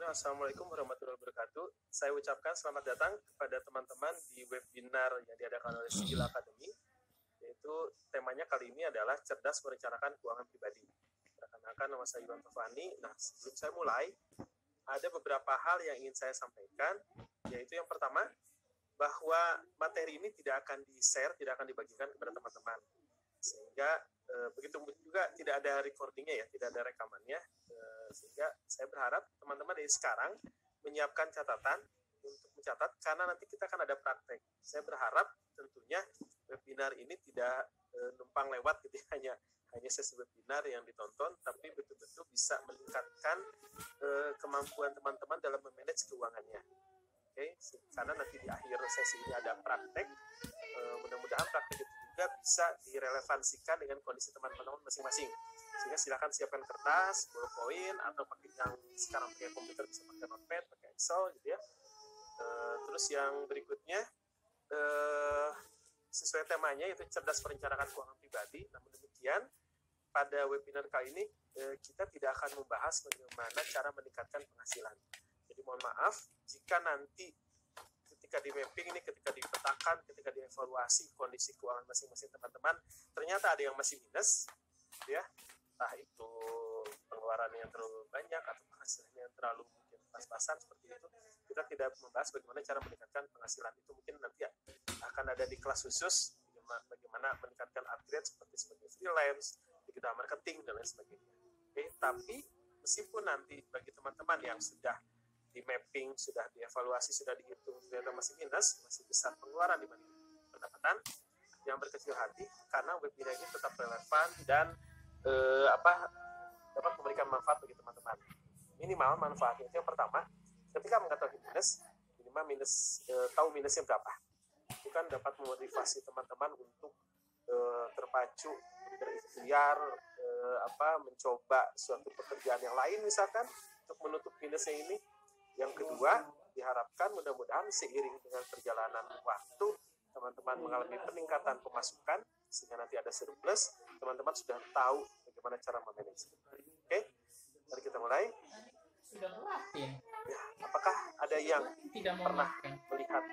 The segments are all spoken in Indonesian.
Assalamualaikum warahmatullahi wabarakatuh. Saya ucapkan selamat datang kepada teman-teman di webinar yang diadakan oleh Sigil Academy, yaitu temanya kali ini adalah cerdas merencanakan keuangan pribadi. Perkenalkan, nama saya Iwan Tofani. Nah, sebelum saya mulai, ada beberapa hal yang ingin saya sampaikan, yaitu yang pertama, bahwa materi ini tidak akan di-share, tidak akan dibagikan kepada teman-teman. Sehingga begitu juga tidak ada recordingnya ya, tidak ada rekamannya, sehingga saya berharap teman-teman dari sekarang menyiapkan catatan untuk mencatat, karena nanti kita akan ada praktek. Saya berharap tentunya webinar ini tidak numpang lewat gitu, hanya sesi webinar yang ditonton, tapi betul-betul bisa meningkatkan kemampuan teman-teman dalam memanage keuangannya. Oke, karena nanti di akhir sesi ini ada praktek, mudah-mudahan praktek itu juga bisa direlevansikan dengan kondisi teman-teman masing-masing. Sehingga silakan siapkan kertas, ballpoint, atau pakai yang sekarang pakai komputer bisa pakai notepad, pakai Excel gitu ya. Terus yang berikutnya sesuai temanya yaitu cerdas merencanakan keuangan pribadi. Namun demikian pada webinar kali ini kita tidak akan membahas bagaimana cara meningkatkan penghasilan. Jadi mohon maaf jika nanti ketika di mapping ini, ketika dipetakan, ketika dievaluasi kondisi keuangan masing-masing teman-teman, ternyata ada yang masih minus, ya, entah itu pengeluarannya yang terlalu banyak atau penghasilannya yang terlalu mungkin pas-pasan seperti itu, kita tidak membahas bagaimana cara meningkatkan penghasilan. Itu mungkin nanti akan ada di kelas khusus bagaimana meningkatkan upgrade seperti freelance, digital marketing dan lain sebagainya. Oke, tapi meskipun nanti bagi teman-teman yang sudah di mapping, sudah dievaluasi, sudah dihitung, ternyata masih minus, masih besar pengeluaran dibanding pendapatan, yang berkecil hati karena webinar ini tetap relevan dan dapat memberikan manfaat bagi teman-teman. Minimal manfaatnya itu yang pertama, ketika mengetahui minus, minimal tahu minusnya berapa. Itu kan dapat memotivasi teman-teman untuk terpacu, berikhtiar, mencoba suatu pekerjaan yang lain misalkan untuk menutup minusnya ini. Yang kedua, diharapkan mudah-mudahan seiring dengan perjalanan waktu, teman-teman mengalami peningkatan pemasukan, sehingga nanti ada surplus, teman-teman sudah tahu bagaimana cara memanage. Oke, mari kita mulai. Sudah melatih. Ya, apakah ada yang pernah melihat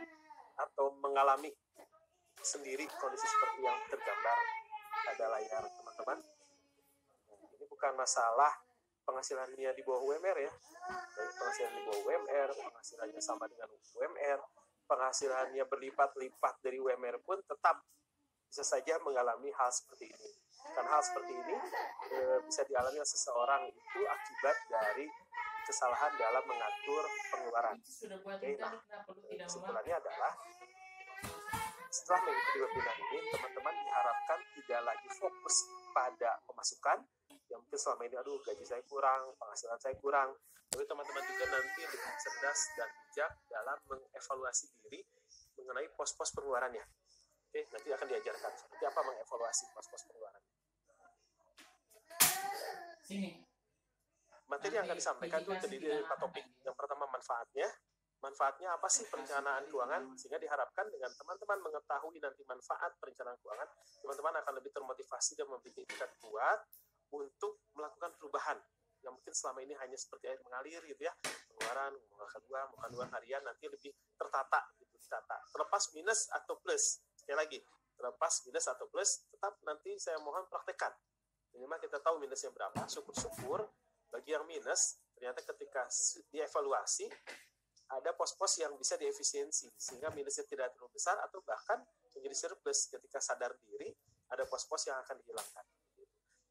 atau mengalami sendiri kondisi seperti yang tergambar pada layar teman-teman? Ini bukan masalah penghasilannya di bawah UMR ya, baik penghasilan di bawah UMR, penghasilannya sama dengan UMR, penghasilannya berlipat-lipat dari UMR pun tetap bisa saja mengalami hal seperti ini. Dan hal seperti ini bisa dialami oleh seseorang itu akibat dari kesalahan dalam mengatur pengeluaran. Oke, nah, kesimpulannya adalah setelah mengikuti webinar ini, teman-teman diharapkan tidak lagi fokus pada pemasukan, yang mungkin selama ini, gaji saya kurang, penghasilan saya kurang, tapi teman-teman juga nanti lebih cerdas dan bijak dalam mengevaluasi diri mengenai pos-pos pengeluarannya. Oke, nanti akan diajarkan seperti apa mengevaluasi pos-pos pengeluarannya. Materi yang akan disampaikan itu terdiri dari 4 topik. Yang pertama manfaatnya apa sih perencanaan keuangan, sehingga diharapkan dengan teman-teman mengetahui nanti manfaat perencanaan keuangan, teman-teman akan lebih termotivasi dan memiliki tingkat kuat untuk melakukan perubahan yang mungkin selama ini hanya seperti air mengalir gitu ya, pengeluaran muka dua harian nanti lebih tertata gitu, terlepas minus atau plus. Sekali lagi, terlepas minus atau plus, tetap nanti saya mohon praktekkan. Minimal kita tahu minusnya berapa, syukur-syukur bagi yang minus ternyata ketika dievaluasi ada pos-pos yang bisa diefisiensi sehingga minusnya tidak terlalu besar atau bahkan menjadi surplus. Ketika sadar diri ada pos-pos yang akan dihilangkan.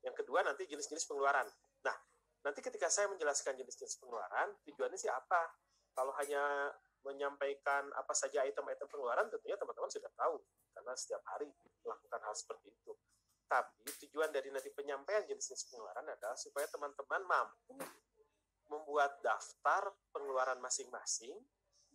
Yang kedua nanti jenis-jenis pengeluaran. Nah, nanti ketika saya menjelaskan jenis-jenis pengeluaran, tujuannya sih apa? Kalau hanya menyampaikan apa saja item-item pengeluaran, tentunya teman-teman sudah tahu, karena setiap hari melakukan hal seperti itu. Tapi tujuan dari nanti penyampaian jenis-jenis pengeluaran adalah supaya teman-teman mampu membuat daftar pengeluaran masing-masing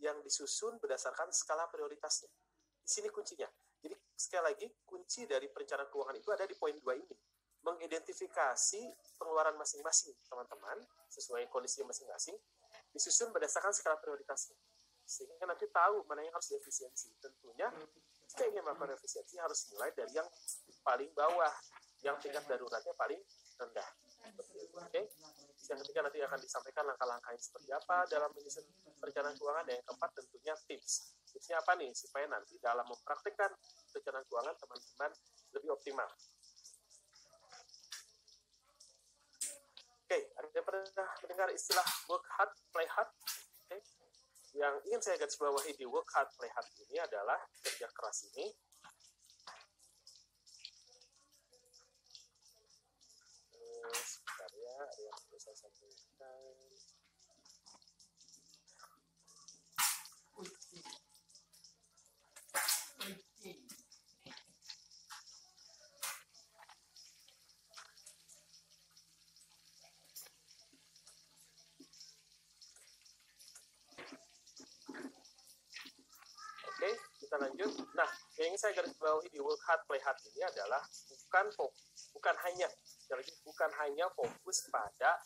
yang disusun berdasarkan skala prioritasnya. Di sini kuncinya. Jadi sekali lagi, kunci dari perencanaan keuangan itu ada di poin 2 ini. Mengidentifikasi pengeluaran masing-masing teman-teman sesuai kondisi masing-masing, disusun berdasarkan skala prioritasnya, sehingga nanti tahu mana yang harus diefisiensi. Tentunya jika ingin melakukan efisiensi harus mulai dari yang paling bawah, yang tingkat daruratnya paling rendah. Oke, Yang ketiga nanti akan disampaikan langkah-langkahnya seperti apa dalam menyusun perencanaan keuangan. Dan yang keempat tentunya tips. Tipsnya apa nih supaya nanti dalam mempraktikkan perencanaan keuangan teman-teman lebih optimal. Oke, ada yang pernah mendengar istilah work hard, play hard? Oke. Yang ingin saya garis bawahi di work hard, play hard ini adalah kerja keras ini sebentar ya, ada yang perlu saya sampaikan. Oke, kita lanjut. Nah, yang ingin saya garis bawahi di work hard, play hard ini adalah bukan hanya fokus pada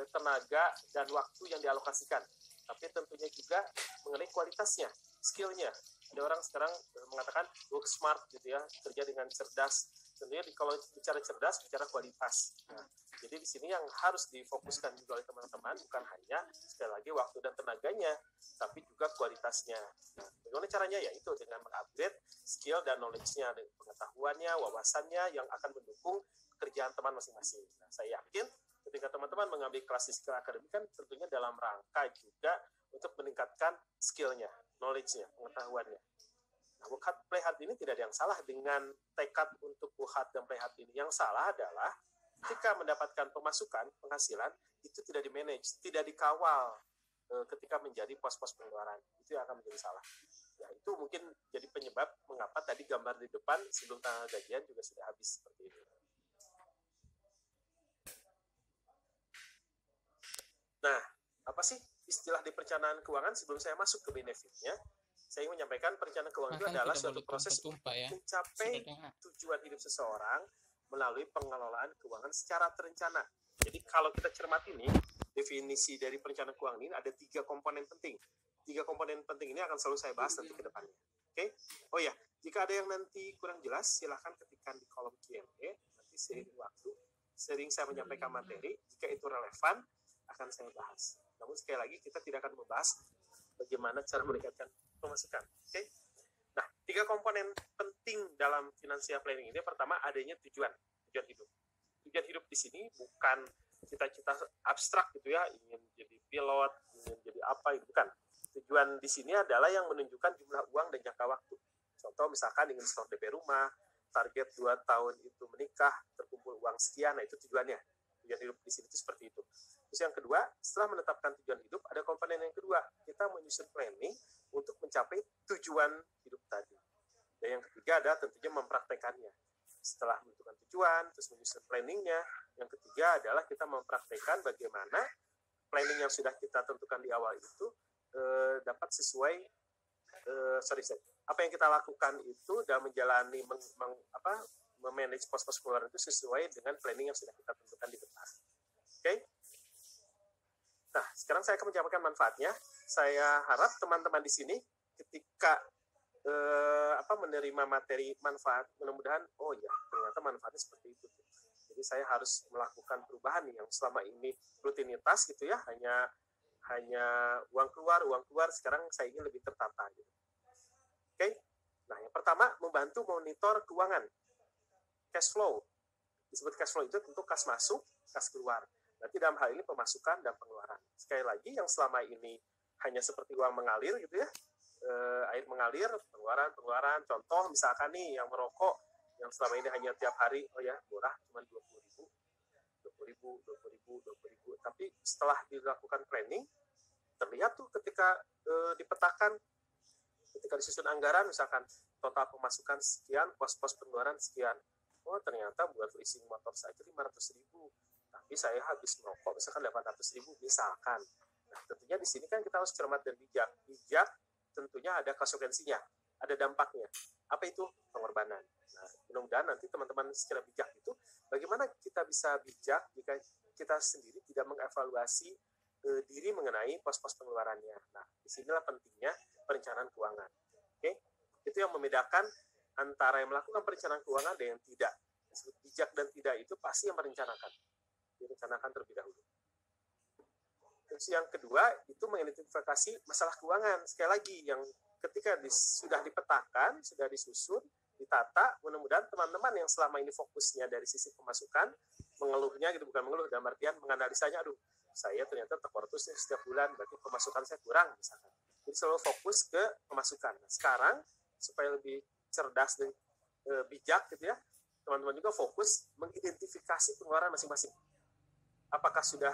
tenaga dan waktu yang dialokasikan, tapi tentunya juga mengenai kualitasnya, skillnya. Ada orang sekarang mengatakan work smart gitu ya, kerja dengan cerdas. Tentunya kalau bicara cerdas, bicara kualitas. Nah, jadi di sini yang harus difokuskan juga oleh teman-teman bukan hanya sekali lagi waktu dan tenaganya, tapi juga kualitasnya. Nah, bagaimana caranya? Yaitu dengan mengupgrade skill dan knowledge-nya, pengetahuannya, wawasannya yang akan mendukung pekerjaan teman masing-masing. Nah, saya yakin ketika teman-teman mengambil kelas di skill akademik kan tentunya dalam rangka juga untuk meningkatkan skill-nya, knowledge-nya, pengetahuannya. Nah, work hard, play hard ini tidak ada yang salah dengan tekad untuk work hard dan play hard ini. Yang salah adalah ketika mendapatkan pemasukan, penghasilan, itu tidak di-manage, tidak dikawal ketika menjadi pos-pos pengeluaran. Itu yang akan menjadi salah. Ya, itu mungkin jadi penyebab mengapa tadi gambar di depan sebelum tanggal gajian juga sudah habis seperti itu. Nah, apa sih istilah di perencanaan keuangan sebelum saya masuk ke benefitnya? Saya ingin menyampaikan perencanaan keuangan itu adalah suatu proses untuk mencapai tujuan hidup seseorang melalui pengelolaan keuangan secara terencana. Jadi kalau kita cermati nih, definisi dari perencanaan keuangan ini ada 3 komponen penting. 3 komponen penting ini akan selalu saya bahas nanti ke depannya. Oke? Oh ya, jika ada yang nanti kurang jelas, silahkan ketikkan di kolom Q&A. Nanti seiring waktu, sering saya menyampaikan materi. Jika itu relevan, akan saya bahas. Namun sekali lagi, kita tidak akan membahas bagaimana cara meningkatkan pemasukan. Oke? Nah, 3 komponen penting dalam financial planning ini. Pertama, adanya tujuan hidup. Tujuan hidup di sini bukan cita-cita abstrak gitu ya, ingin jadi pilot, ingin jadi apa, itu bukan. Tujuan di sini adalah yang menunjukkan jumlah uang dan jangka waktu. Contoh misalkan ingin setor DP rumah, target 2 tahun itu menikah, terkumpul uang sekian, nah itu tujuannya. Tujuan hidup di sini itu seperti itu. Terus yang kedua, setelah menetapkan tujuan hidup, ada komponen yang kedua, kita menyusun planning untuk mencapai tujuan hidup tadi. Dan yang ketiga adalah tentunya mempraktekannya. Setelah menentukan tujuan, terus menyusun planningnya. Yang ketiga adalah kita mempraktekkan bagaimana planning yang sudah kita tentukan di awal itu dapat sesuai apa yang kita lakukan itu dalam menjalani memanage pos-pos pengeluaran itu sesuai dengan planning yang sudah kita tentukan di depan. Oke? Nah, sekarang saya akan menyampaikan manfaatnya. Saya harap teman-teman di sini ketika menerima materi manfaat, mudah-mudahan oh ya ternyata manfaatnya seperti itu. Jadi saya harus melakukan perubahan yang selama ini rutinitas gitu ya, hanya uang keluar, sekarang saya ingin lebih tertata gitu. Oke? Nah, yang pertama membantu monitor keuangan. Cash flow. Disebut cash flow itu tentu kas masuk, kas keluar. Nanti dalam hal ini pemasukan dan pengeluaran. Sekali lagi yang selama ini hanya seperti uang mengalir gitu ya. Air mengalir, pengeluaran. Contoh misalkan nih yang merokok yang selama ini hanya tiap hari oh ya murah cuma 20.000. Tapi setelah dilakukan planning terlihat tuh ketika dipetakan, ketika disusun anggaran misalkan total pemasukan sekian, pos-pos pengeluaran sekian. Oh ternyata buat leasing motor saja 500.000. Tapi saya habis merokok misalkan 800.000 misalkan. Nah, tentunya di sini kan kita harus cermat dan bijak. Bijak tentunya ada konsekuensinya, ada dampaknya. Apa itu? Pengorbanan. Nah, mudah-mudahan nanti teman-teman secara bijak itu, bagaimana kita bisa bijak jika kita sendiri tidak mengevaluasi diri mengenai pos-pos pengeluarannya. Nah, disinilah pentingnya perencanaan keuangan. Oke? Itu yang membedakan antara yang melakukan perencanaan keuangan dan yang tidak. Disebut bijak dan tidak itu pasti yang merencanakan. Direncanakan terlebih dahulu. Terus yang kedua itu mengidentifikasi masalah keuangan. Sekali lagi, yang ketika sudah dipetakan, sudah disusun, ditata, mudah-mudahan teman-teman yang selama ini fokusnya dari sisi pemasukan, mengeluhnya gitu, bukan mengeluh, dalam artian menganalisanya, aduh, saya ternyata terkortus setiap bulan, berarti pemasukan saya kurang, misalkan. Jadi selalu fokus ke pemasukan. Nah, sekarang, supaya lebih cerdas dan bijak gitu ya, teman-teman juga fokus mengidentifikasi pengeluaran masing-masing. Apakah sudah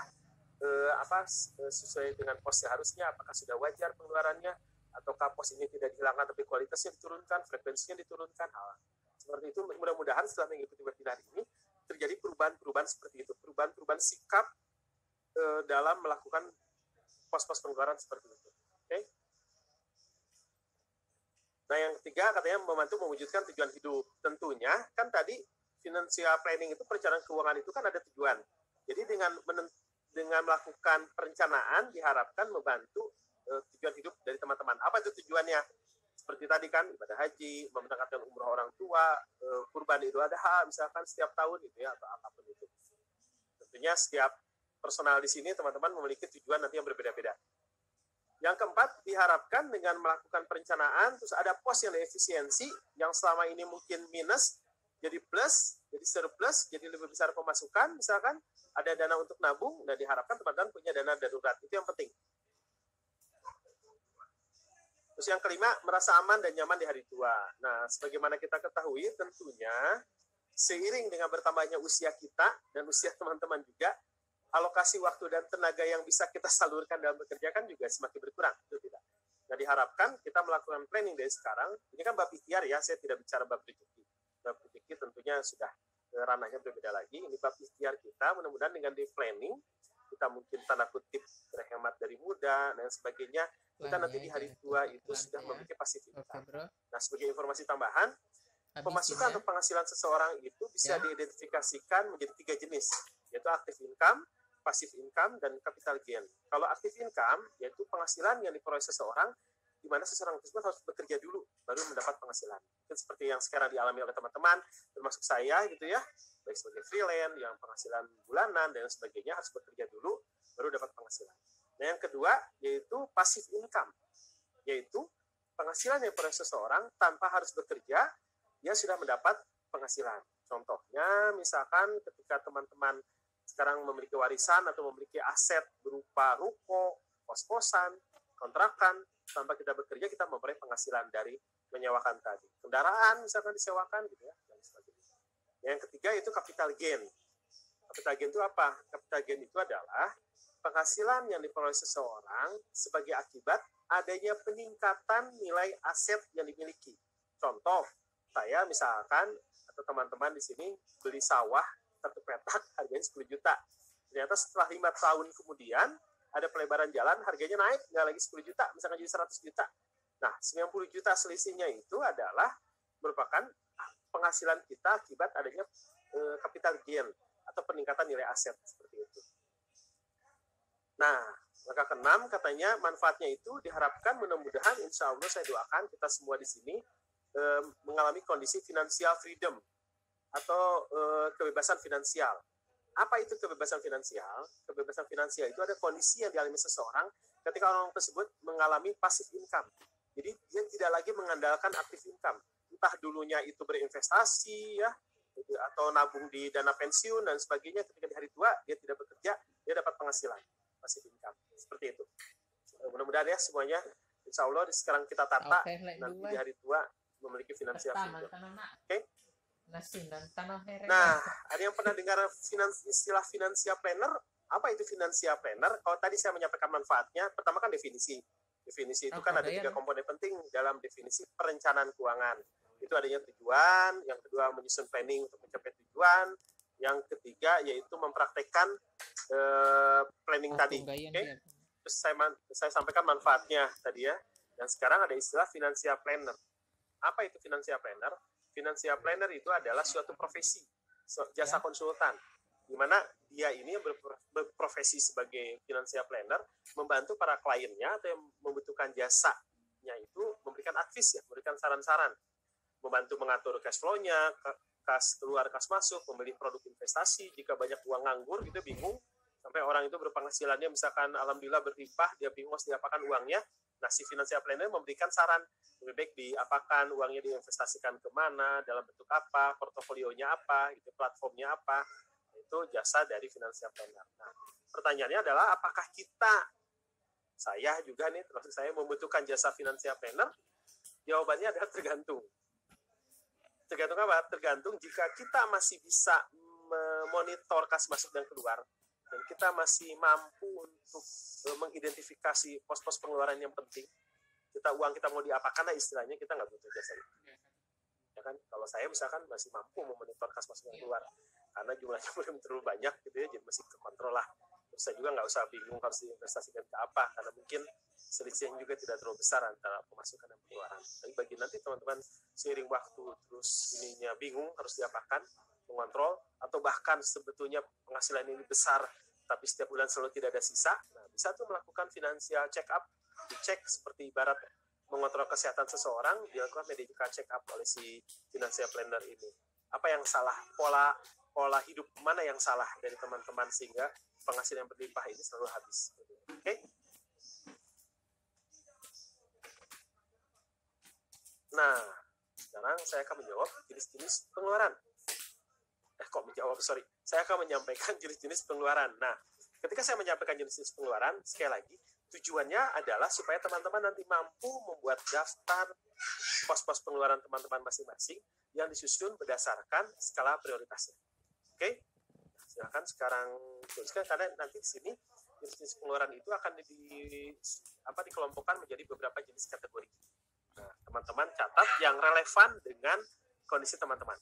sesuai dengan pos seharusnya, apakah sudah wajar pengeluarannya, ataukah pos ini tidak dihilangkan tapi kualitasnya diturunkan, frekuensinya diturunkan. Seperti itu, mudah-mudahan setelah mengikuti webinar ini terjadi perubahan-perubahan seperti itu, perubahan-perubahan sikap dalam melakukan pos-pos pengeluaran seperti itu. Oke? Nah, yang ketiga katanya membantu mewujudkan tujuan hidup. Tentunya kan tadi financial planning itu, perencanaan keuangan itu kan ada tujuan. Jadi dengan melakukan perencanaan diharapkan membantu tujuan hidup dari teman-teman. Apa itu tujuannya? Seperti tadi kan, ibadah haji, memberangkatkan umroh orang tua, kurban Idul Adha misalkan setiap tahun gitu ya, atau apapun itu. Tentunya setiap personal di sini teman-teman memiliki tujuan nanti yang berbeda-beda. Yang keempat, diharapkan dengan melakukan perencanaan, terus ada pos yang efisiensi, yang selama ini mungkin minus, jadi plus, jadi surplus, jadi lebih besar pemasukan, misalkan ada dana untuk nabung, dan diharapkan teman-teman punya dana darurat. Itu yang penting. Terus yang kelima, merasa aman dan nyaman di hari tua. Nah, sebagaimana kita ketahui, tentunya seiring dengan bertambahnya usia kita dan usia teman-teman juga, alokasi waktu dan tenaga yang bisa kita salurkan dalam bekerja kan juga semakin berkurang, itu tidak. Nah, diharapkan kita melakukan planning dari sekarang. Ini kan bab ikhtiar ya, saya tidak bicara bab rezeki. Bab rezeki tentunya sudah ranahnya berbeda lagi. Ini bab ikhtiar kita, mudah-mudahan dengan di planning, kita mungkin tanda kutip berhemat dari muda dan sebagainya, kita nanti di hari tua itu sudah memiliki pasif income. Nah, sebagai informasi tambahan, pemasukan atau penghasilan seseorang itu bisa diidentifikasikan menjadi 3 jenis, yaitu active income, passive income, dan capital gain. Kalau active income, yaitu penghasilan yang diperoleh seseorang, di mana seseorang tersebut harus bekerja dulu, baru mendapat penghasilan. Itu seperti yang sekarang dialami oleh teman-teman, termasuk saya gitu ya, baik sebagai freelance, yang penghasilan bulanan, dan sebagainya, harus bekerja dulu, baru dapat penghasilan. Nah, yang kedua, yaitu passive income, yaitu penghasilan yang diperoleh seseorang tanpa harus bekerja, dia sudah mendapat penghasilan. Contohnya, misalkan ketika teman-teman sekarang memiliki warisan atau memiliki aset berupa ruko, kos-kosan, kontrakan, tanpa kita bekerja, kita memperoleh penghasilan dari menyewakan tadi. Kendaraan misalkan disewakan, gitu ya, dan sebagainya. Yang ketiga itu capital gain. Capital gain itu apa? Capital gain itu adalah penghasilan yang diperoleh seseorang sebagai akibat adanya peningkatan nilai aset yang dimiliki. Contoh, saya misalkan atau teman-teman di sini beli sawah 1 petak harganya 10 juta. Ternyata setelah 5 tahun kemudian ada pelebaran jalan, harganya naik, nggak lagi 10 juta, misalkan jadi 100 juta. Nah, 90 juta selisihnya itu adalah merupakan penghasilan kita akibat adanya capital gain atau peningkatan nilai aset seperti itu. Nah, maka keenam katanya manfaatnya itu diharapkan mudah-mudahan insya Allah saya doakan kita semua di sini mengalami kondisi financial freedom atau kebebasan finansial. Apa itu kebebasan finansial? Kebebasan finansial itu ada kondisi yang dialami seseorang ketika orang tersebut mengalami passive income. Jadi dia tidak lagi mengandalkan active income. Entah dulunya itu berinvestasi ya, atau nabung di dana pensiun dan sebagainya, ketika di hari tua dia tidak bekerja, dia dapat penghasilan passive income. Seperti itu. Mudah-mudahan ya semuanya insya Allah sekarang kita tata nanti di hari tua memiliki finansial freedom. Oke? Nah, ada yang pernah dengar istilah financial planner? Apa itu financial planner? Kalau tadi saya menyampaikan manfaatnya, pertama kan definisi. Definisi itu kan ada 3 komponen penting dalam definisi perencanaan keuangan. Itu adanya tujuan, yang kedua menyusun planning untuk mencapai tujuan, yang ketiga yaitu mempraktekkan planning tadi. Okay? Terus saya sampaikan manfaatnya tadi ya. Dan sekarang ada istilah financial planner. Apa itu financial planner? Financial planner itu adalah suatu profesi, jasa konsultan, di mana dia ini berprofesi sebagai financial planner, membantu para kliennya atau yang membutuhkan jasanya itu memberikan advice ya, memberikan saran-saran, membantu mengatur cash flow-nya, kas keluar, kas masuk, memilih produk investasi, jika banyak uang nganggur gitu bingung, Sampai orang itu berpenghasilannya misalkan alhamdulillah berlimpah, dia bingung harus diapakan uangnya. Nah, si financial planner memberikan saran, lebih baik diapakan uangnya, diinvestasikan kemana, dalam bentuk apa, portofolionya apa, gitu, platformnya apa. Itu jasa dari financial planner. Nah, pertanyaannya adalah apakah saya juga nih, termasuk saya membutuhkan jasa financial planner? Jawabannya adalah tergantung. Tergantung apa? Tergantung jika kita masih bisa memonitor kas masuk dan keluar, dan kita masih mampu untuk mengidentifikasi pos-pos pengeluaran yang penting, uang kita mau diapakan lah istilahnya, kita nggak butuh jasa itu. Ya kan? Kalau saya misalkan masih mampu memonitor kas masuk dan keluar, karena jumlahnya belum terlalu banyak gitu ya, jadi masih kekontrol lah. Terus saya juga nggak usah bingung harus diinvestasikan ke apa, karena mungkin selisihnya juga tidak terlalu besar antara pemasukan dan pengeluaran. Tapi bagi nanti teman-teman seiring waktu terus ininya bingung harus diapakan, mengontrol, atau bahkan sebetulnya penghasilan ini besar tapi setiap bulan selalu tidak ada sisa, nah bisa tuh melakukan financial check up, dicek seperti ibarat mengontrol kesehatan seseorang, dilakukan medical check up oleh si financial planner ini. Apa yang salah, pola hidup mana yang salah dari teman-teman sehingga penghasilan yang berlimpah ini selalu habis. Oke? Nah, sekarang saya akan menjawab jenis-jenis pengeluaran. Saya akan menyampaikan jenis-jenis pengeluaran. Nah, ketika saya menyampaikan jenis-jenis pengeluaran, sekali lagi, tujuannya adalah supaya teman-teman nanti mampu membuat daftar pos-pos pengeluaran teman-teman masing-masing yang disusun berdasarkan skala prioritasnya. Oke? Silakan sekarang tuliskan, karena nanti di sini jenis-jenis pengeluaran itu akan dikelompokkan menjadi beberapa jenis kategori. Nah, teman-teman catat yang relevan dengan kondisi teman-teman.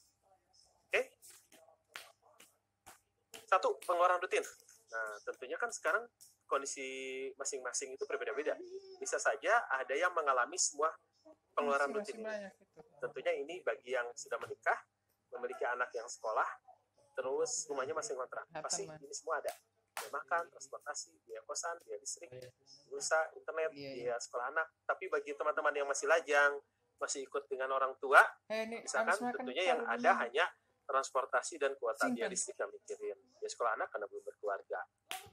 Oke? 1, pengeluaran rutin. Nah, tentunya kan sekarang kondisi masing-masing itu berbeda-beda. Bisa saja ada yang mengalami semua pengeluaran rutin ini. Tentunya ini bagi yang sudah menikah, memiliki anak yang sekolah, terus rumahnya masih kontrak. Pasti ini semua ada. Biaya makan, transportasi, biaya kosan, biaya listrik, pulsa, internet, biaya sekolah anak. Tapi bagi teman-teman yang masih lajang, masih ikut dengan orang tua, misalkan tentunya yang ada hanya transportasi dan kuota biaya listrik yang mikirin. Biaya sekolah anak karena belum berkeluarga.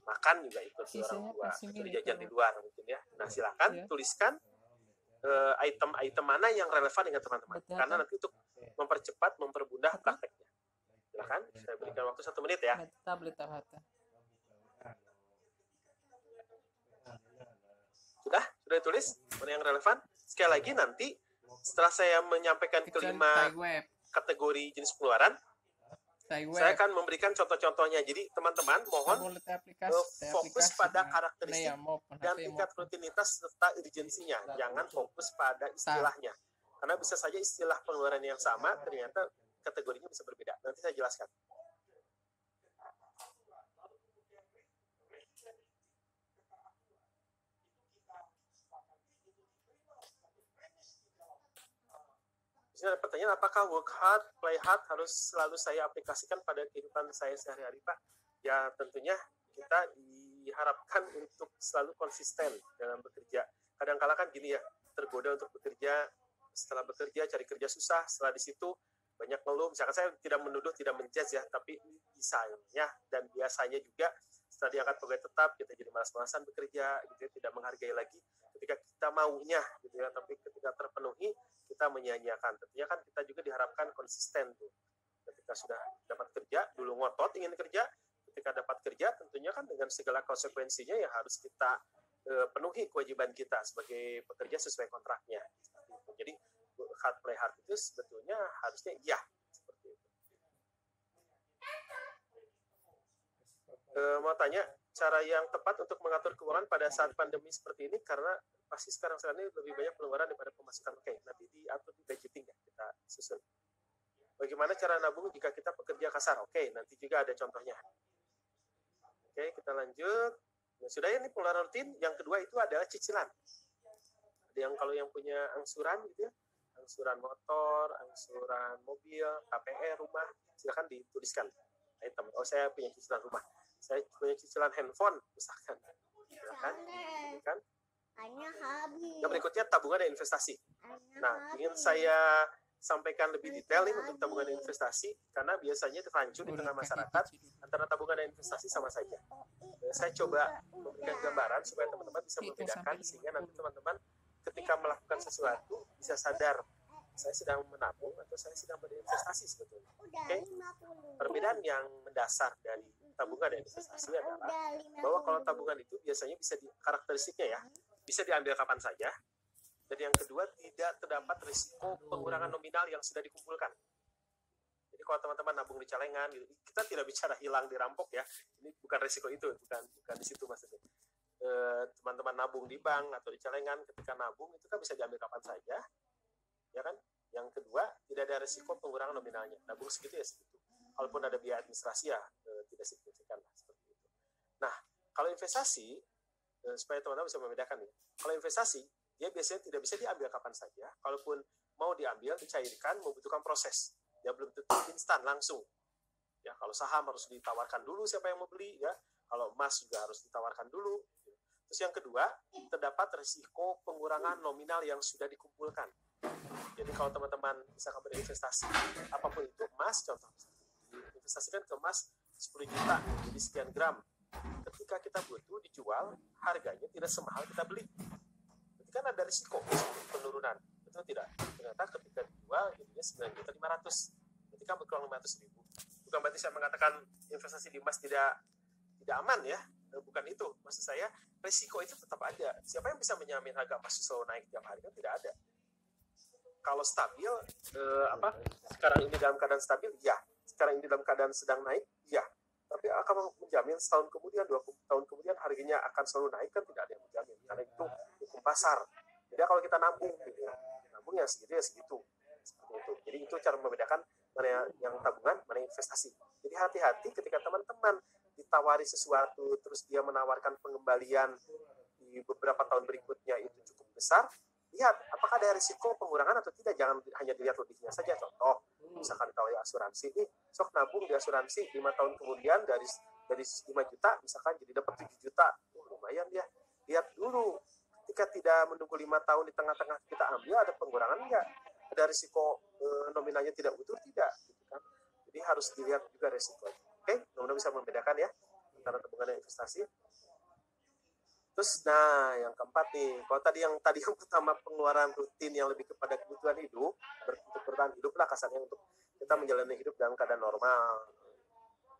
Makan juga ikut orang tua, atau jajan di luar mungkin ya. Nah, silakan tuliskan item-item mana yang relevan dengan teman-teman. Karena nanti untuk mempercepat, mempermudah prakteknya. Silakan, saya berikan waktu 1 menit ya. Sudah ditulis mana yang relevan. Sekali lagi nanti setelah saya menyampaikan kelima kategori jenis pengeluaran, saya akan memberikan contoh-contohnya. Jadi teman-teman mohon fokus pada karakteristik dan tingkat rutinitas serta urgensinya. Jangan fokus pada istilahnya. Karena bisa saja istilah pengeluaran yang sama ternyata kategorinya bisa berbeda. Nanti saya jelaskan. Di sini ada pertanyaan, apakah work hard, play hard harus selalu saya aplikasikan pada kehidupan saya sehari-hari, Pak? Ya, tentunya kita diharapkan untuk selalu konsisten dalam bekerja. Kadang-kala kan gini ya, tergoda untuk bekerja, setelah bekerja cari kerja susah, setelah di situ banyak ngeluh. Misalkan saya tidak menuduh, tidak menjudge ya, tapi misalnya dan biasanya juga setelah diangkat pegawai tetap, kita jadi malas-malasan bekerja, gitu ya, tidak menghargai lagi ketika kita maunya, gitu ya. Tapi ketika terpenuhi, kita menyia-nyiakan. Tentunya kan kita juga diharapkan konsisten tuh. Ketika sudah dapat kerja, dulu ngotot ingin kerja, ketika dapat kerja, tentunya kan dengan segala konsekuensinya ya harus kita penuhi kewajiban kita sebagai pekerja sesuai kontraknya. Jadi hard play hard itu sebetulnya harusnya iya seperti itu. Mau tanya cara yang tepat untuk mengatur keuangan pada saat pandemi seperti ini, karena pasti sekarang ini lebih banyak pengeluaran daripada pemasukan. Oke, nanti diatur di budgeting ya, kita susun. Bagaimana cara nabung jika kita pekerja kasar? Oke, nanti juga ada contohnya. Oke, kita lanjut. Nah, sudah ya, ini pengeluaran rutin. Yang kedua itu adalah cicilan. Ada yang kalau yang punya angsuran gitu ya, angsuran motor, angsuran mobil, KPR, rumah, silakan dituliskan item. Oh, saya punya cicilan rumah. Saya punya cicilan handphone, misalkan. Silakan, kan? Yang berikutnya tabungan dan investasi. Nah, ingin saya sampaikan lebih detail nih untuk tabungan dan investasi, karena biasanya rancu di tengah masyarakat antara tabungan dan investasi sama saja. Saya coba memberikan gambaran supaya teman-teman bisa membedakan, sehingga nanti teman-teman ketika melakukan sesuatu bisa sadar saya sedang menabung atau saya sedang berinvestasi sebetulnya. Oke? Perbedaan yang mendasar dari tabungan dan investasi adalah bahwa kalau tabungan itu biasanya bisa karakteristiknya ya, bisa diambil kapan saja. Dan yang kedua, tidak terdapat risiko pengurangan nominal yang sudah dikumpulkan. Jadi kalau teman-teman nabung di celengan, kita tidak bicara hilang dirampok ya. Ini bukan risiko itu, bukan di situ maksudnya. Teman-teman nabung di bank atau di celengan, ketika nabung itu kan bisa diambil kapan saja, ya kan? Yang kedua, tidak ada risiko pengurangan nominalnya. Nabung segitu ya segitu. Kalaupun ada biaya administrasi ya tidak signifikan lah, seperti itu. Nah, kalau investasi, supaya teman-teman bisa membedakan nih. Kalau investasi, dia biasanya tidak bisa diambil kapan saja. Kalaupun mau diambil, dicairkan, membutuhkan proses. Ya belum tentu instan langsung. Ya, kalau saham harus ditawarkan dulu siapa yang mau beli, ya. Kalau emas juga harus ditawarkan dulu. Terus yang kedua, terdapat risiko pengurangan nominal yang sudah dikumpulkan. Jadi kalau teman-teman misalkan berinvestasi, apapun itu, emas contoh, investasikan ke emas 10 juta, jadi sekian gram. Ketika kita butuh dijual, harganya tidak semahal kita beli. Berarti kan ada risiko penurunan, betul tidak? Ternyata ketika dijual, jadinya 9.500.000. Ketika berkurang 500.000. Bukan berarti saya mengatakan investasi di emas tidak aman ya. Bukan itu. Maksud saya, risiko itu tetap ada. Siapa yang bisa menjamin harga emas selalu naik tiap hari? Kan tidak ada. Kalau stabil, sekarang ini dalam keadaan stabil, ya. Sekarang ini dalam keadaan sedang naik, ya. Tapi akan menjamin setahun kemudian, 20 tahun kemudian harganya akan selalu naik, kan tidak ada yang menjamin. Karena itu hukum pasar. Jadi kalau kita nabung, gitu ya, nabung yang segitu ya segitu. Seperti itu. Jadi itu cara membedakan mana yang tabungan, mana yang investasi. Jadi hati-hati ketika teman-teman ditawari sesuatu, terus dia menawarkan pengembalian di beberapa tahun berikutnya itu cukup besar, lihat apakah ada risiko pengurangan atau tidak. Jangan hanya dilihat lebihnya saja. Contoh, misalkan kalau ya asuransi ini, sok nabung di asuransi 5 tahun kemudian dari 5 juta misalkan jadi dapat 7 juta, lumayan ya. Lihat dulu, ketika tidak menunggu 5 tahun di tengah-tengah kita ambil, ada pengurangan enggak, ada risiko nominalnya tidak utuh tidak, gitu kan. Jadi harus dilihat juga risiko. Oke, mudah-mudahan bisa membedakan ya antara tabungan dan investasi. Terus, nah yang keempat nih, kalau tadi yang pertama pengeluaran rutin yang lebih kepada kebutuhan hidup, untuk bertahan hidup lah kasarnya, untuk kita menjalani hidup dalam keadaan normal.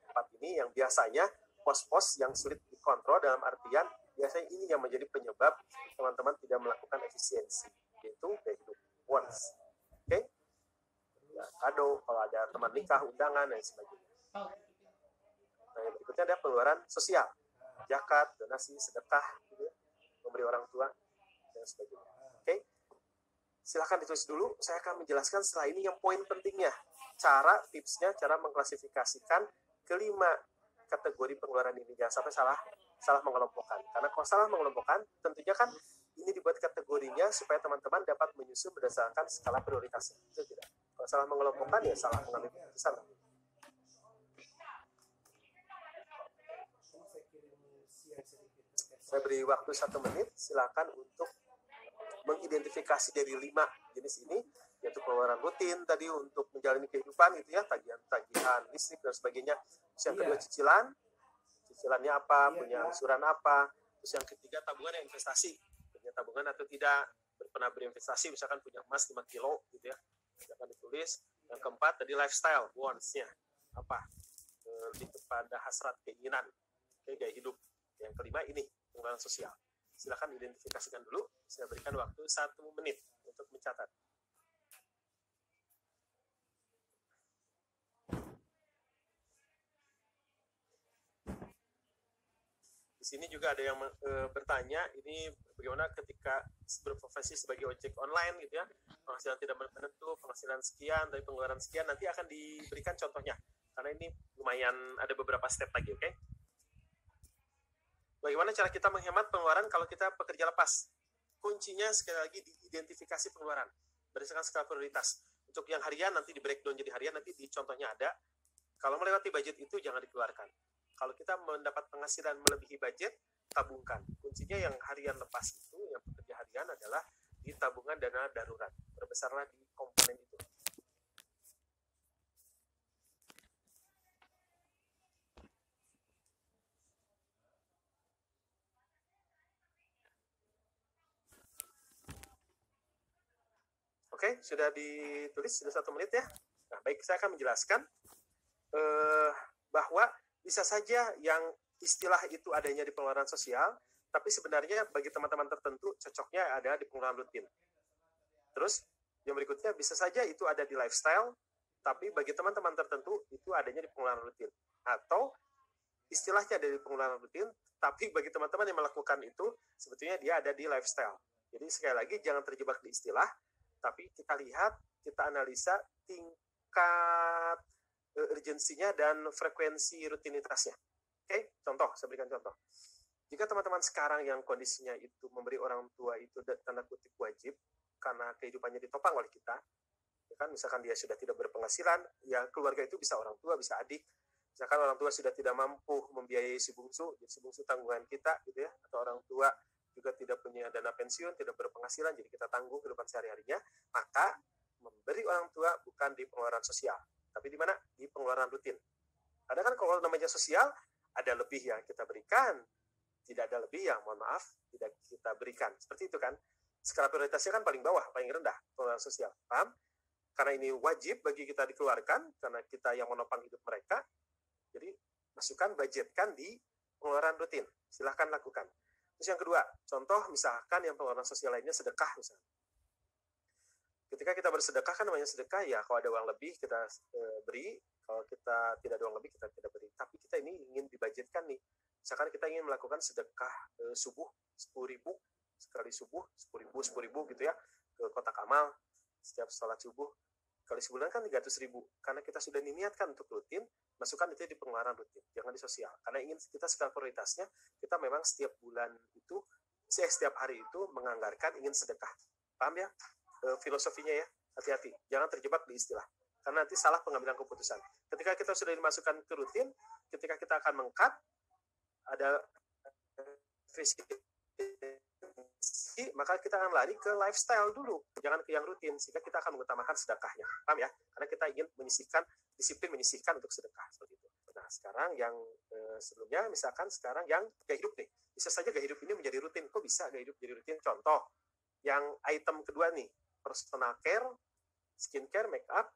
Keempat ini yang biasanya pos-pos yang sulit dikontrol, dalam artian biasanya ini yang menjadi penyebab teman-teman tidak melakukan efisiensi, yaitu gaya hidup wants. Oke? Ya, kado, kalau ada teman nikah, undangan, dan sebagainya. Nah, yang berikutnya ada pengeluaran sosial. Zakat, donasi, sedekah, gitu ya, memberi orang tua, dan sebagainya. Oke, silahkan ditulis dulu. Saya akan menjelaskan setelah ini yang poin pentingnya, tipsnya, cara mengklasifikasikan kelima kategori pengeluaran ini. Jangan sampai salah mengelompokkan. Karena kalau salah mengelompokkan, tentunya kan ini dibuat kategorinya supaya teman-teman dapat menyusun berdasarkan skala prioritasnya. Itu tidak. Kalau salah mengelompokkan, ya salah mengambil keputusan. Saya beri waktu 1 menit, silakan untuk mengidentifikasi dari 5 jenis ini, yaitu pengeluaran rutin tadi untuk menjalani kehidupan gitu ya, tagihan listrik dan sebagainya. Terus yang kedua cicilannya apa, punya angsuran apa. Terus yang ketiga tabungan dan investasi, punya tabungan atau tidak, pernah berinvestasi, misalkan punya emas 5 kilo gitu ya, silakan ditulis. Yang keempat tadi lifestyle, wants-nya apa, lebih kepada hasrat, keinginan, gaya hidup. Yang kelima ini pengeluaran sosial. Silakan identifikasikan dulu. Saya berikan waktu 1 menit untuk mencatat. Di sini juga ada yang bertanya, ini bagaimana ketika berprofesi sebagai ojek online gitu ya, penghasilan tidak menentu, penghasilan sekian, tapi pengeluaran sekian, nanti akan diberikan contohnya. Karena ini lumayan ada beberapa step lagi, oke? Bagaimana cara kita menghemat pengeluaran kalau kita pekerja lepas? Kuncinya sekali lagi di identifikasi pengeluaran berdasarkan skala prioritas. Untuk yang harian nanti di breakdown jadi harian, nanti di contohnya ada. Kalau melewati budget itu jangan dikeluarkan. Kalau kita mendapat penghasilan melebihi budget, tabungkan. Kuncinya yang harian lepas itu, yang pekerja harian adalah di tabungan dana darurat. Perbesarlah di komponen itu. Oke, sudah ditulis, sudah 1 menit ya. Nah, baik, saya akan menjelaskan bahwa bisa saja yang istilah itu adanya di pengeluaran sosial, tapi sebenarnya bagi teman-teman tertentu cocoknya ada di pengeluaran rutin. Terus yang berikutnya bisa saja itu ada di lifestyle, tapi bagi teman-teman tertentu itu adanya di pengeluaran rutin. Atau istilahnya ada di pengeluaran rutin, tapi bagi teman-teman yang melakukan itu sebetulnya dia ada di lifestyle. Jadi sekali lagi jangan terjebak di istilah, tapi kita lihat, kita analisa tingkat urgensinya dan frekuensi rutinitasnya. Oke, contoh, saya berikan contoh. Jika teman-teman sekarang yang kondisinya itu memberi orang tua itu tanda kutip wajib, karena kehidupannya ditopang oleh kita, ya kan, misalkan dia sudah tidak berpenghasilan, ya keluarga itu bisa orang tua, bisa adik. Misalkan orang tua sudah tidak mampu membiayai si bungsu, jadi si bungsu tanggungan kita, gitu ya, atau orang tua juga tidak punya dana pensiun, tidak berpenghasilan, jadi kita tanggung kehidupan sehari-harinya, maka memberi orang tua bukan di pengeluaran sosial, tapi di mana? Di pengeluaran rutin. Ada kan kalau namanya sosial, ada lebih yang kita berikan, tidak ada lebih yang, mohon maaf, tidak kita berikan. Seperti itu kan. Skala prioritasnya kan paling bawah, paling rendah, pengeluaran sosial. Paham? Karena ini wajib bagi kita dikeluarkan, karena kita yang menopang hidup mereka, jadi masukkan, budgetkan di pengeluaran rutin. Silahkan lakukan. Terus yang kedua, contoh misalkan yang pengeluaran sosial lainnya sedekah misalnya. Ketika kita bersedekah kan namanya sedekah, ya kalau ada uang lebih kita beri, kalau kita tidak ada uang lebih kita tidak beri. Tapi kita ini ingin dibudgetkan nih. Misalkan kita ingin melakukan sedekah subuh 10.000 sekali subuh, 10.000 gitu ya, ke kotak amal setiap sholat subuh. Kali sebulan kan 300.000. Karena kita sudah niatkan untuk rutin, masukkan itu di pengeluaran rutin, jangan di sosial. Karena ingin kita skala prioritasnya, kita memang setiap bulan itu, setiap hari itu menganggarkan ingin sedekah. Paham ya? Filosofinya ya, hati-hati. Jangan terjebak di istilah. Karena nanti salah pengambilan keputusan. Ketika kita sudah dimasukkan ke rutin, ketika kita akan meng-cut, ada visi, maka kita akan lari ke lifestyle dulu, jangan ke yang rutin, sehingga kita akan mengutamakan sedekahnya. Paham ya? Karena kita ingin menyisihkan, disiplin menyisihkan untuk sedekah seperti itu. Nah, sekarang yang sebelumnya, misalkan sekarang yang gaya hidup nih, bisa saja gaya hidup ini menjadi rutin. Kok bisa gaya hidup jadi rutin? Contoh, yang item kedua nih, personal care, skincare, make up,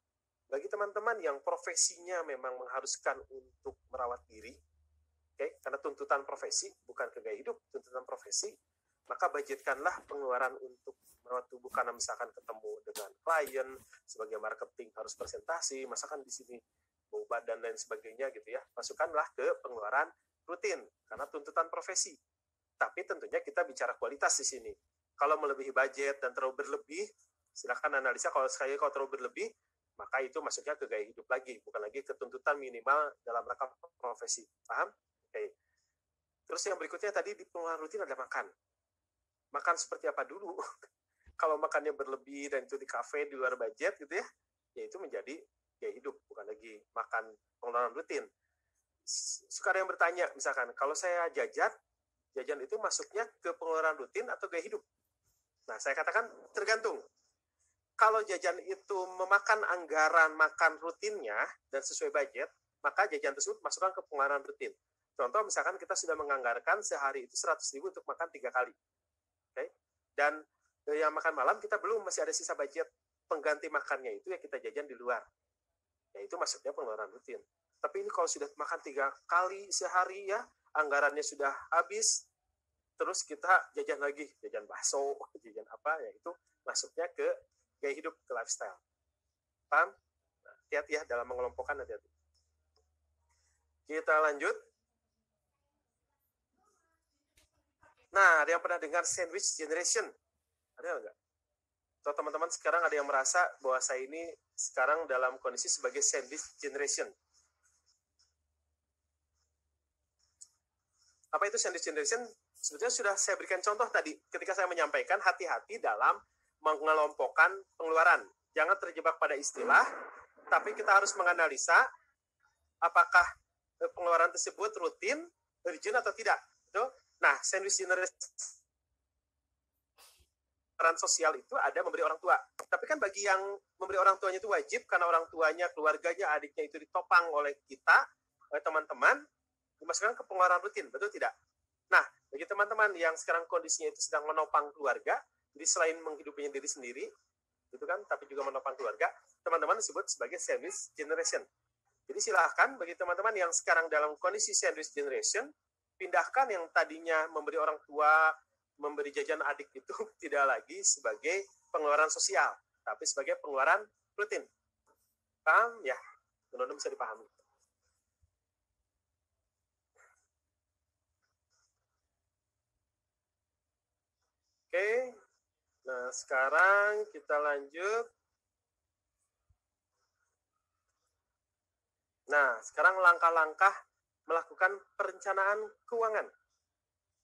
bagi teman-teman yang profesinya memang mengharuskan untuk merawat diri, karena tuntutan profesi, bukan ke gaya hidup, tuntutan profesi, maka budgetkanlah pengeluaran untuk merawat tubuh, karena misalkan ketemu dengan klien, sebagai marketing harus presentasi, masakan di sini bau badan dan sebagainya gitu ya, masukkanlah ke pengeluaran rutin, karena tuntutan profesi. Tapi tentunya kita bicara kualitas di sini. Kalau melebihi budget dan terlalu berlebih, silahkan analisa. Kalau terlalu berlebih, maka itu masuknya ke gaya hidup lagi, bukan lagi ke tuntutan minimal dalam rangka profesi. Paham? Oke. Terus yang berikutnya tadi di pengeluaran rutin ada makan. Makan seperti apa dulu? Kalau makannya berlebih dan itu di kafe di luar budget gitu ya, ya itu menjadi gaya hidup, bukan lagi makan pengeluaran rutin. Suka ada yang bertanya, misalkan kalau saya jajan itu masuknya ke pengeluaran rutin atau gaya hidup? Nah, saya katakan tergantung. Kalau jajan itu memakan anggaran makan rutinnya dan sesuai budget, maka jajan tersebut masukkan ke pengeluaran rutin. Contoh, misalkan kita sudah menganggarkan sehari itu 100.000 untuk makan 3 kali. Dan yang makan malam kita belum, masih ada sisa budget. Pengganti makannya itu ya kita jajan di luar. Ya itu masuknya pengeluaran rutin. Tapi ini kalau sudah makan 3 kali sehari ya, anggarannya sudah habis, terus kita jajan lagi, jajan bakso, jajan apa, ya itu masuknya ke gaya hidup, ke lifestyle. Paham? Nah, hati-hati ya dalam mengelompokkan, hati-hati. Kita lanjut. Nah, ada yang pernah dengar sandwich generation? Ada nggak? Atau teman-teman sekarang ada yang merasa bahwa saya ini sekarang dalam kondisi sebagai sandwich generation? Apa itu sandwich generation? Sebetulnya sudah saya berikan contoh tadi ketika saya menyampaikan hati-hati dalam mengelompokkan pengeluaran. Jangan terjebak pada istilah, tapi kita harus menganalisa apakah pengeluaran tersebut rutin, urgent atau tidak. Nah, sandwich generation peran sosial itu ada memberi orang tua. Tapi kan bagi yang memberi orang tuanya itu wajib, karena orang tuanya, keluarganya, adiknya itu ditopang oleh kita, oleh teman-teman, dimasukkan ke pengeluaran rutin, betul tidak? Nah, bagi teman-teman yang sekarang kondisinya itu sedang menopang keluarga, jadi selain menghidupinya diri sendiri, gitu kan, tapi juga menopang keluarga, teman-teman disebut sebagai sandwich generation. Jadi silahkan bagi teman-teman yang sekarang dalam kondisi sandwich generation, pindahkan yang tadinya memberi orang tua, memberi jajan adik itu tidak lagi sebagai pengeluaran sosial, tapi sebagai pengeluaran rutin. Paham ya? Mudah-mudahan bisa dipahami. Oke, nah sekarang kita lanjut. Nah, sekarang langkah-langkah melakukan perencanaan keuangan.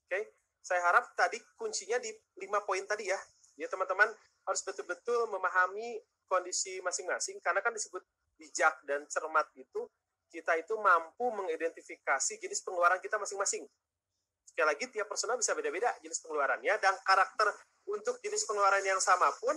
Oke, saya harap tadi kuncinya di 5 poin tadi ya. Ya teman-teman harus betul-betul memahami kondisi masing-masing, karena kan disebut bijak dan cermat itu, kita itu mampu mengidentifikasi jenis pengeluaran kita masing-masing. Sekali lagi, tiap personal bisa beda-beda jenis pengeluarannya, dan karakter untuk jenis pengeluaran yang sama pun,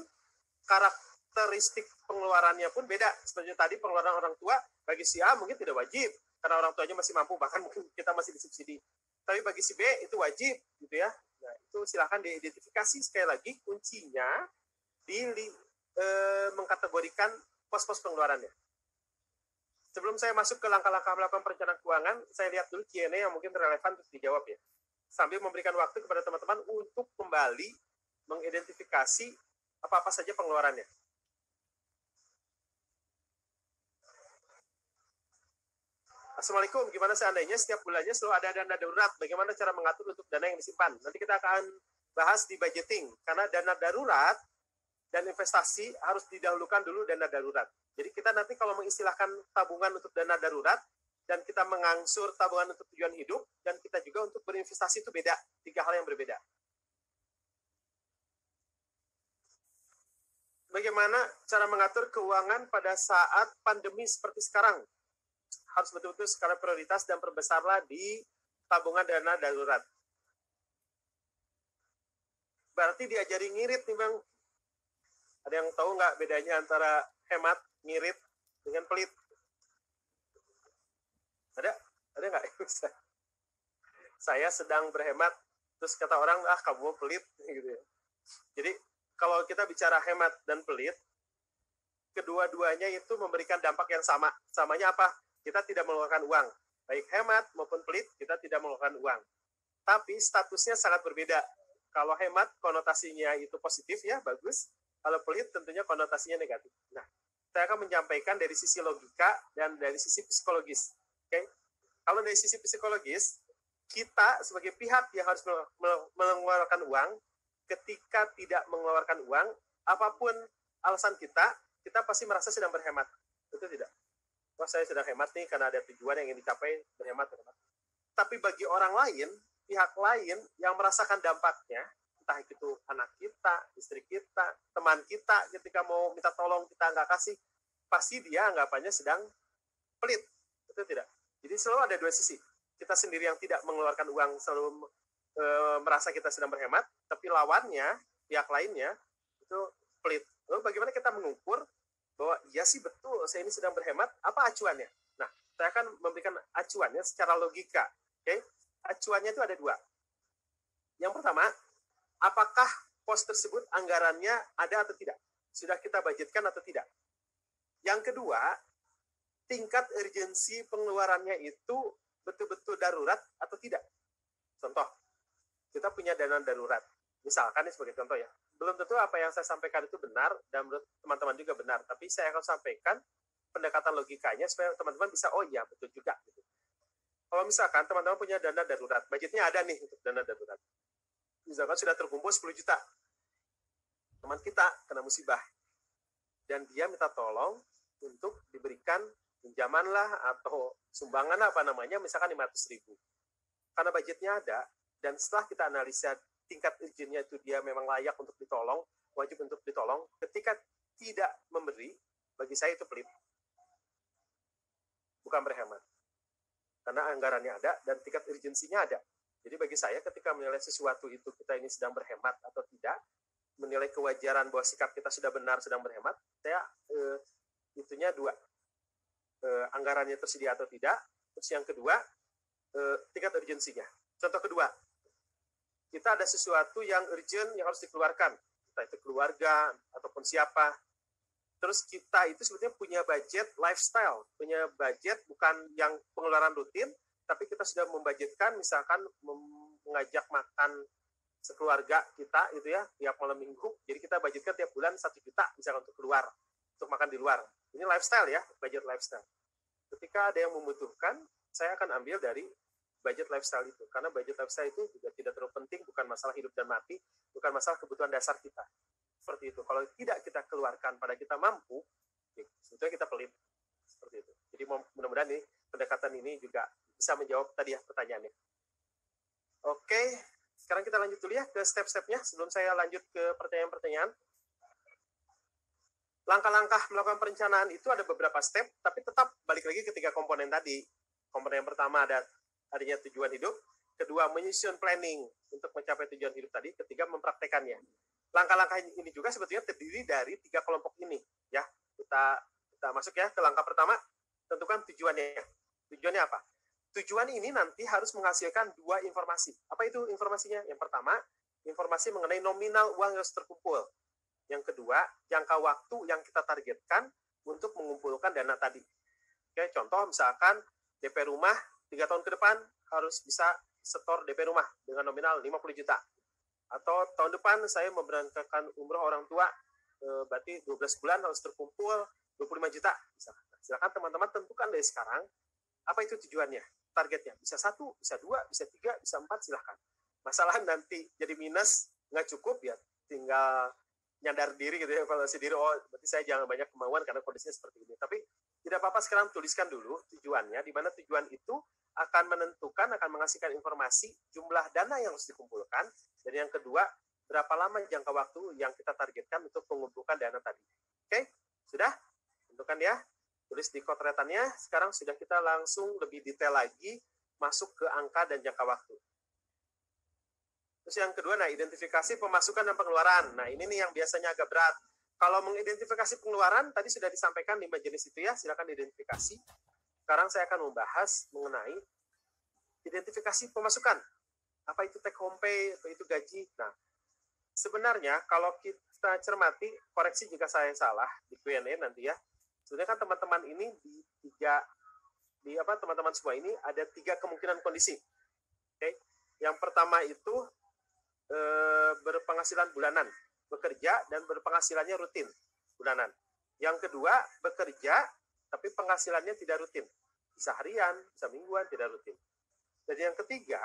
karakteristik pengeluarannya pun beda. Seperti tadi, pengeluaran orang tua, bagi si A mungkin tidak wajib, karena orang tuanya masih mampu, bahkan mungkin kita masih disubsidi. Tapi bagi si B itu wajib, gitu ya. Nah, itu silahkan diidentifikasi. Sekali lagi, kuncinya mengkategorikan pos-pos pengeluarannya. Sebelum saya masuk ke langkah-langkah melakukan perencanaan keuangan, saya lihat dulu Q&A yang mungkin relevan untuk dijawab ya. Sambil memberikan waktu kepada teman-teman untuk kembali mengidentifikasi apa-apa saja pengeluarannya. Assalamualaikum, gimana seandainya setiap bulannya selalu ada dana darurat? Bagaimana cara mengatur untuk dana yang disimpan? Nanti kita akan bahas di budgeting, karena dana darurat dan investasi harus didahulukan dulu dana darurat. Jadi kita nanti kalau mengistilahkan tabungan untuk dana darurat, dan kita mengangsur tabungan untuk tujuan hidup, dan kita juga untuk berinvestasi itu beda, 3 hal yang berbeda. Bagaimana cara mengatur keuangan pada saat pandemi seperti sekarang? Harus betul-betul skala prioritas dan perbesarlah di tabungan dana darurat. Berarti diajari ngirit nih Bang. Ada yang tahu nggak bedanya antara hemat, ngirit, dengan pelit? Ada nggak? Saya sedang berhemat, terus kata orang, kamu pelit, gitu ya. Jadi kalau kita bicara hemat dan pelit, kedua-duanya itu memberikan dampak yang sama. Samanya apa? Kita tidak mengeluarkan uang. Baik hemat maupun pelit, kita tidak mengeluarkan uang. Tapi statusnya sangat berbeda. Kalau hemat, konotasinya itu positif ya, bagus. Kalau pelit, tentunya konotasinya negatif. Nah, saya akan menyampaikan dari sisi logika dan dari sisi psikologis. Oke? Kalau dari sisi psikologis, kita sebagai pihak yang harus mengeluarkan uang, ketika tidak mengeluarkan uang, apapun alasan kita pasti merasa sedang berhemat. Betul tidak? Wah, saya sedang hemat nih karena ada tujuan yang ingin dicapai, berhemat. Tapi bagi orang lain, pihak lain yang merasakan dampaknya, entah itu anak kita, istri kita, teman kita, ketika mau minta tolong kita nggak kasih, pasti dia anggapannya sedang pelit. Betul tidak? Jadi selalu ada dua sisi. Kita sendiri yang tidak mengeluarkan uang selalu merasa kita sedang berhemat, tapi lawannya, pihak lainnya, itu pelit. Lalu bagaimana kita mengukur bahwa iya sih betul, saya ini sedang berhemat, apa acuannya? Nah, saya akan memberikan acuannya secara logika. Okay? Acuannya itu ada 2. Yang pertama, apakah pos tersebut anggarannya ada atau tidak? Sudah kita budgetkan atau tidak? Yang kedua, tingkat urgensi pengeluarannya itu betul-betul darurat atau tidak? Contoh, kita punya dana darurat. Misalkan ini sebagai contoh ya. Belum tentu apa yang saya sampaikan itu benar, dan menurut teman-teman juga benar. Tapi saya akan sampaikan pendekatan logikanya supaya teman-teman bisa, oh iya betul juga. Gitu. Kalau misalkan teman-teman punya dana darurat, budgetnya ada nih untuk dana darurat. Misalkan sudah terkumpul 10 juta. Teman kita kena musibah. Dan dia minta tolong untuk diberikan pinjaman lah atau sumbangan apa namanya, misalkan 500.000. Karena budgetnya ada, dan setelah kita analisa tingkat urgennya itu dia memang layak untuk ditolong, wajib untuk ditolong, ketika tidak memberi, bagi saya itu pelit. Bukan berhemat. Karena anggarannya ada dan tingkat urgensinya ada. Jadi bagi saya ketika menilai sesuatu itu kita ini sedang berhemat atau tidak, menilai kewajaran bahwa sikap kita sudah benar sedang berhemat, saya itunya 2. Anggarannya tersedia atau tidak. Terus yang kedua, tingkat urgensinya. Contoh kedua, kita ada sesuatu yang urgent yang harus dikeluarkan. entah itu keluarga ataupun siapa. Terus kita itu sebetulnya punya budget lifestyle, punya budget bukan yang pengeluaran rutin, tapi kita sudah membudgetkan misalkan mengajak makan sekeluarga kita itu ya tiap malam minggu. Jadi kita budgetkan tiap bulan 1 juta misalkan untuk keluar, untuk makan di luar. Ini lifestyle ya, budget lifestyle. Ketika ada yang membutuhkan, saya akan ambil dari budget lifestyle itu. Karena budget lifestyle itu juga tidak terlalu penting, bukan masalah hidup dan mati, bukan masalah kebutuhan dasar kita. Seperti itu. Kalau tidak kita keluarkan pada kita mampu, ya, sebetulnya kita pelit. Seperti itu. Jadi mudah-mudahan nih pendekatan ini juga bisa menjawab tadi ya pertanyaannya. Oke, sekarang kita lanjut dulu ya ke step-stepnya sebelum saya lanjut ke pertanyaan-pertanyaan. Langkah-langkah melakukan perencanaan itu ada beberapa step, tapi tetap balik lagi ke 3 komponen tadi. Komponen yang pertama adanya tujuan hidup, kedua menyusun planning untuk mencapai tujuan hidup tadi, ketiga mempraktekannya. Langkah-langkah ini juga sebetulnya terdiri dari 3 kelompok ini. Ya, kita masuk ya ke langkah pertama, tentukan tujuannya. Tujuannya apa? Tujuan ini nanti harus menghasilkan 2 informasi. Apa itu informasinya? Yang pertama, informasi mengenai nominal uang yang harus terkumpul. Yang kedua, jangka waktu yang kita targetkan untuk mengumpulkan dana tadi. Oke, contoh misalkan DP rumah 3 tahun ke depan harus bisa setor DP rumah dengan nominal 50 juta. Atau tahun depan saya memberangkatkan umroh orang tua, berarti 12 bulan harus terkumpul 25 juta. Silakan teman-teman tentukan dari sekarang, apa itu tujuannya, targetnya. Bisa 1, bisa 2, bisa 3, bisa 4, silahkan. Masalah nanti jadi minus, nggak cukup ya, tinggal nyadar diri gitu ya, evaluasi diri, oh berarti saya jangan banyak kemauan karena kondisinya seperti ini. Tapi tidak apa-apa sekarang tuliskan dulu tujuannya, di mana tujuan itu akan menentukan, akan menghasilkan informasi jumlah dana yang harus dikumpulkan, dan yang kedua, berapa lama jangka waktu yang kita targetkan untuk mengumpulkan dana tadi. Oke, sudah? Tentukan ya, tulis di kotretannya. Sekarang sudah kita langsung lebih detail lagi, masuk ke angka dan jangka waktu. Terus yang kedua, nah identifikasi pemasukan dan pengeluaran. Nah ini nih yang biasanya agak berat. Kalau mengidentifikasi pengeluaran, tadi sudah disampaikan 5 jenis itu ya, silakan identifikasi. Sekarang saya akan membahas mengenai identifikasi pemasukan. Apa itu take home pay, apa itu gaji. Nah, sebenarnya kalau kita cermati, koreksi jika saya salah di Q&A nanti ya. Sebenarnya kan teman-teman ini teman-teman semua ini ada 3 kemungkinan kondisi. Oke. Yang pertama itu berpenghasilan bulanan, bekerja dan berpenghasilannya rutin bulanan. Yang kedua, bekerja tapi penghasilannya tidak rutin. Bisa harian, bisa mingguan, tidak rutin. Dan yang ketiga,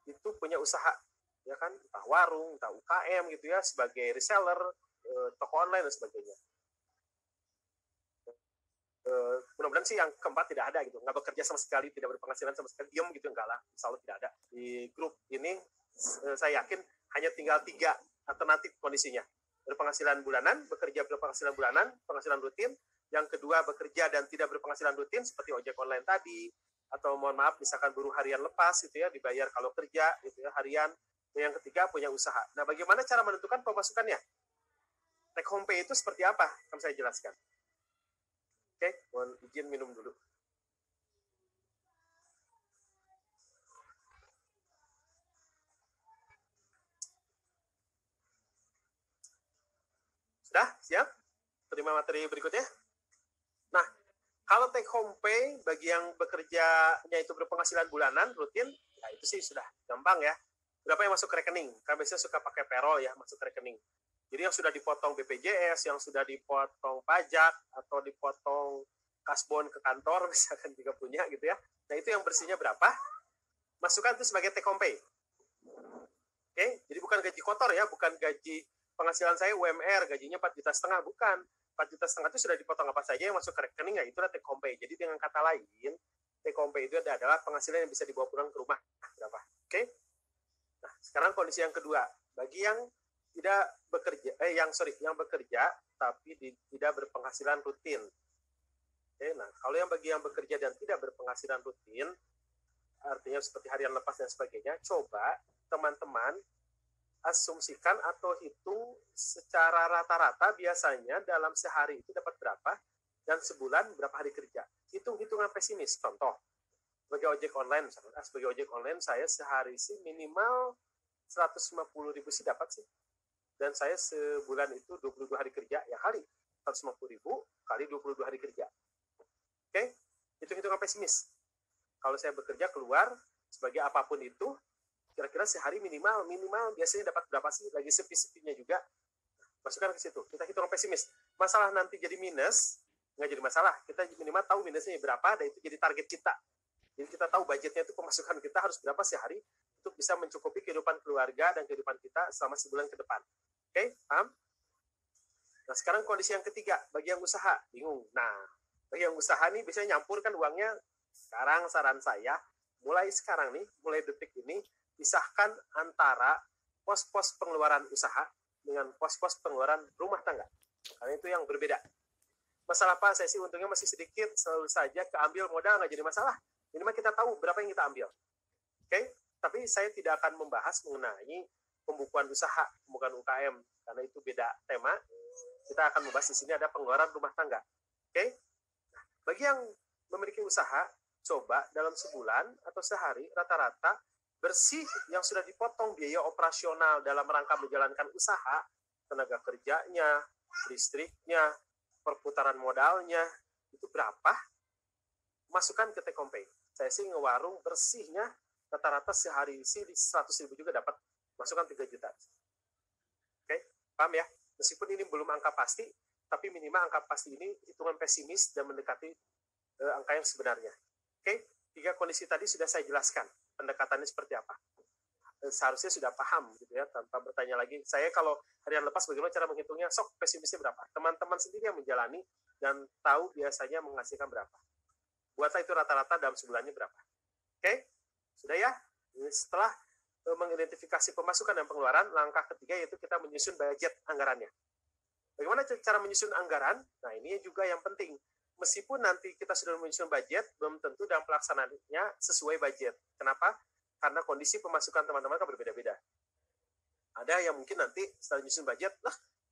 itu punya usaha, ya kan, entah warung, entah UKM gitu ya, sebagai reseller, toko online dan sebagainya. Mudah-mudahan sih yang keempat tidak ada gitu, nggak bekerja sama sekali, tidak berpenghasilan sama sekali, diam gitu, enggak lah, insya Allah tidak ada. Di grup ini saya yakin hanya tinggal 3 alternatif kondisinya. Berpenghasilan bulanan, bekerja berpenghasilan bulanan, penghasilan rutin. Yang kedua, bekerja dan tidak berpenghasilan rutin seperti ojek online tadi, atau mohon maaf misalkan buruh harian lepas gitu ya, dibayar kalau kerja gitu ya, harian. Dan yang ketiga, punya usaha. Nah, bagaimana cara menentukan pemasukannya? Take home pay itu seperti apa? Akan saya jelaskan. Oke, mohon izin minum dulu. Sudah? Siap? Terima materi berikutnya. Nah, kalau take home pay bagi yang bekerjanya itu berpenghasilan bulanan rutin, ya itu sih sudah gampang ya. Berapa yang masuk ke rekening? Kan biasanya suka pakai payroll ya, masuk ke rekening. Jadi yang sudah dipotong BPJS, yang sudah dipotong pajak, atau dipotong kasbon ke kantor, misalkan juga punya gitu ya. Nah itu yang bersihnya berapa? Masukkan itu sebagai take home pay. Oke, jadi bukan gaji kotor ya, bukan gaji penghasilan saya UMR, gajinya 4,5 juta, bukan. 4,5 juta itu sudah dipotong apa saja yang masuk ke rekening, ya itulah take home pay. Jadi dengan kata lain, take home pay itu adalah penghasilan yang bisa dibawa pulang ke rumah. Berapa? Oke? Nah, sekarang kondisi yang kedua. Bagi yang tidak bekerja, yang bekerja tapi tidak berpenghasilan rutin. Oke, nah kalau yang bagi yang bekerja dan tidak berpenghasilan rutin, artinya seperti harian lepas dan sebagainya, coba teman-teman asumsikan atau hitung secara rata-rata biasanya dalam sehari itu dapat berapa dan sebulan berapa hari kerja. Hitung-hitungan pesimis. Contoh, sebagai ojek online misalnya, sebagai ojek online saya sehari sih minimal 150.000 sih dapat sih. dan saya sebulan itu 22 hari kerja, ya kali 150.000 kali 22 hari kerja. Oke, hitung-hitungan pesimis. Kalau saya bekerja keluar sebagai apapun itu, kira-kira sehari minimal biasanya dapat berapa sih? Lagi sepi-sepinya juga, masukkan ke situ. Kita hitung pesimis. Masalah nanti jadi minus, nggak jadi masalah. Kita minimal tahu minusnya berapa, dan itu jadi target kita. Jadi kita tahu budgetnya itu pemasukan kita harus berapa sehari untuk bisa mencukupi kehidupan keluarga dan kehidupan kita selama sebulan ke depan. Oke, paham? Nah, sekarang kondisi yang ketiga, bagi yang usaha, bingung. Nah, bagi yang usaha nih biasanya nyampur kan uangnya. Sekarang saran saya, mulai sekarang nih, mulai detik ini, pisahkan antara pos-pos pengeluaran usaha dengan pos-pos pengeluaran rumah tangga. Karena itu yang berbeda. Masalah apa? Saya sih untungnya masih sedikit, selalu saja keambil modal nggak jadi masalah. Minimal kita tahu berapa yang kita ambil. Oke? Tapi saya tidak akan membahas mengenai pembukuan usaha, pembukuan UKM, karena itu beda tema. Kita akan membahas di sini ada pengeluaran rumah tangga. Oke? Nah, bagi yang memiliki usaha, coba dalam sebulan atau sehari rata-rata bersih yang sudah dipotong biaya operasional dalam rangka menjalankan usaha, tenaga kerjanya, listriknya, perputaran modalnya, itu berapa? Masukkan ke take home pay. Saya sih ngewarung bersihnya rata-rata sehari sih 100.000 juga dapat, masukkan 3 juta. Oke, paham ya? Meskipun ini belum angka pasti, tapi minimal angka pasti ini hitungan pesimis dan mendekati angka yang sebenarnya. Oke, 3 kondisi tadi sudah saya jelaskan pendekatannya seperti apa. Seharusnya sudah paham gitu ya, tanpa bertanya lagi. Saya kalau harian lepas bagaimana cara menghitungnya, sok pesimisnya berapa? Teman-teman sendiri yang menjalani dan tahu biasanya menghasilkan berapa. Buatlah itu rata-rata dalam sebulannya berapa. Oke, sudah ya. Setelah mengidentifikasi pemasukan dan pengeluaran, langkah ketiga yaitu kita menyusun budget anggarannya. Bagaimana cara menyusun anggaran? Nah, ini juga yang penting. Meskipun nanti kita sudah menyusun budget, belum tentu dalam pelaksanaannya sesuai budget. Kenapa? Karena kondisi pemasukan teman-teman kan berbeda-beda. Ada yang mungkin nanti setelah nyusun budget,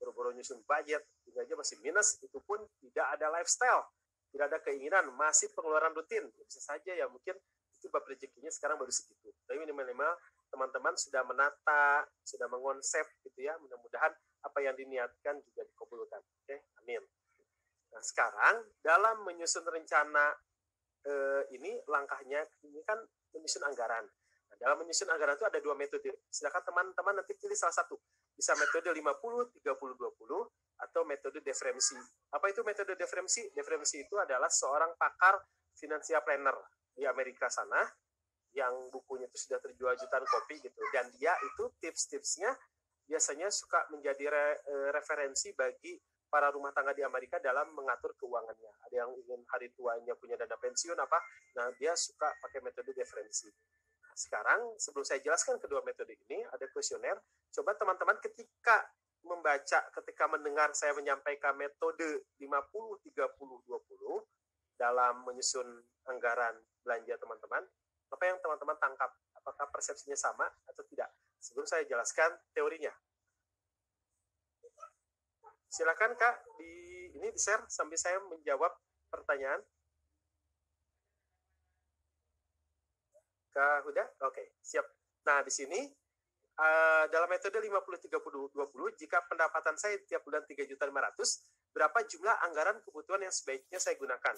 boro-boro nyusun budget, ini aja masih minus, itu pun tidak ada lifestyle, tidak ada keinginan, masih pengeluaran rutin. Bisa saja ya mungkin itu bab rezekinya sekarang baru segitu. Tapi minimal teman-teman sudah menata, sudah mengonsep gitu ya, mudah-mudahan apa yang diniatkan juga dikabulkan. Oke, amin. Nah, sekarang dalam menyusun rencana ini langkahnya ini kan menyusun anggaran. Nah, dalam menyusun anggaran itu ada 2 metode. Silakan teman-teman nanti pilih salah satu. Bisa metode 50, 30, 20 atau metode deferensi. Apa itu metode deferensi? Deferensi itu adalah seorang pakar financial planner di Amerika sana yang bukunya itu sudah terjual jutaan kopi gitu. Dan dia itu tips-tipsnya biasanya suka menjadi referensi bagi para rumah tangga di Amerika dalam mengatur keuangannya. Ada yang ingin hari tuanya punya dana pensiun apa, nah dia suka pakai metode deferensi. Nah, sekarang sebelum saya jelaskan kedua metode ini, ada kuesioner. Coba teman-teman ketika membaca, ketika mendengar saya menyampaikan metode 50, 30, 20 dalam menyusun anggaran belanja teman-teman, apa yang teman-teman tangkap? Apakah persepsinya sama atau tidak? Sebelum saya jelaskan teorinya. Silakan Kak, di share sambil saya menjawab pertanyaan. Kak Huda? Oke, siap. Nah, di sini dalam metode 50 30 20, jika pendapatan saya tiap bulan 3.500.000, berapa jumlah anggaran kebutuhan yang sebaiknya saya gunakan?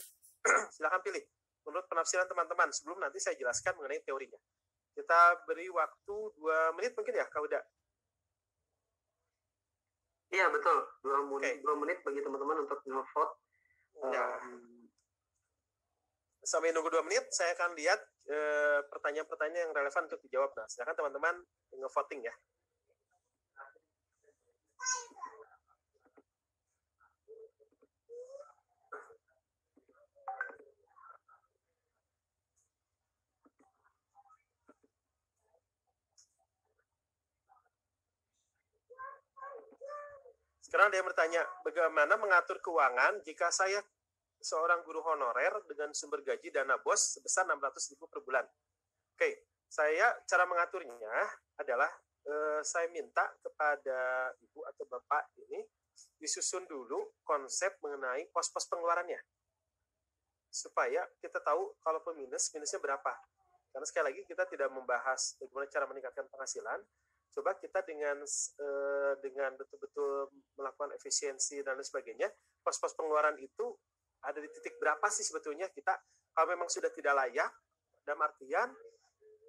Silakan pilih menurut penafsiran teman-teman sebelum nanti saya jelaskan mengenai teorinya. Kita beri waktu 2 menit mungkin ya, Kak Huda? Iya, betul. 2 menit bagi teman-teman untuk nge-vote. Ya. Sampai nunggu 2 menit, saya akan lihat pertanyaan-pertanyaan yang relevan untuk dijawab. Nah, silakan teman-teman nge-voting ya. Sekarang ada yang bertanya, bagaimana mengatur keuangan jika saya seorang guru honorer dengan sumber gaji dana bos sebesar 600.000 per bulan? Oke, cara mengaturnya adalah saya minta kepada ibu atau bapak ini disusun dulu konsep mengenai pos-pos pengeluarannya. Supaya kita tahu kalau minusnya berapa. Karena sekali lagi kita tidak membahas bagaimana cara meningkatkan penghasilan, coba kita dengan betul-betul melakukan efisiensi dan lain sebagainya, pos-pos pengeluaran itu ada di titik berapa sih sebetulnya kita, kalau memang sudah tidak layak, dalam artian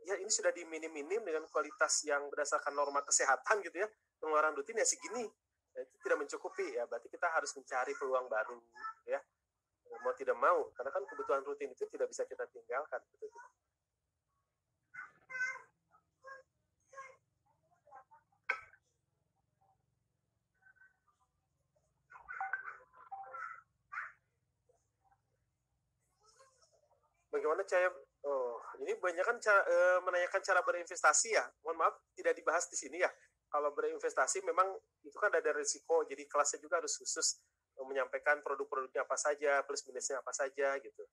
ya ini sudah diminim-minim dengan kualitas yang berdasarkan norma kesehatan gitu ya, pengeluaran rutin ya segini, ya, itu tidak mencukupi ya, berarti kita harus mencari peluang baru ya, mau tidak mau, karena kan kebutuhan rutin itu tidak bisa kita tinggalkan, betul tidak? Bagaimana cara ini banyak kan menanyakan cara berinvestasi ya. Mohon maaf tidak dibahas di sini ya. Kalau berinvestasi memang itu kan ada risiko, jadi kelasnya juga harus khusus menyampaikan produk-produknya apa saja, plus minusnya apa saja gitu.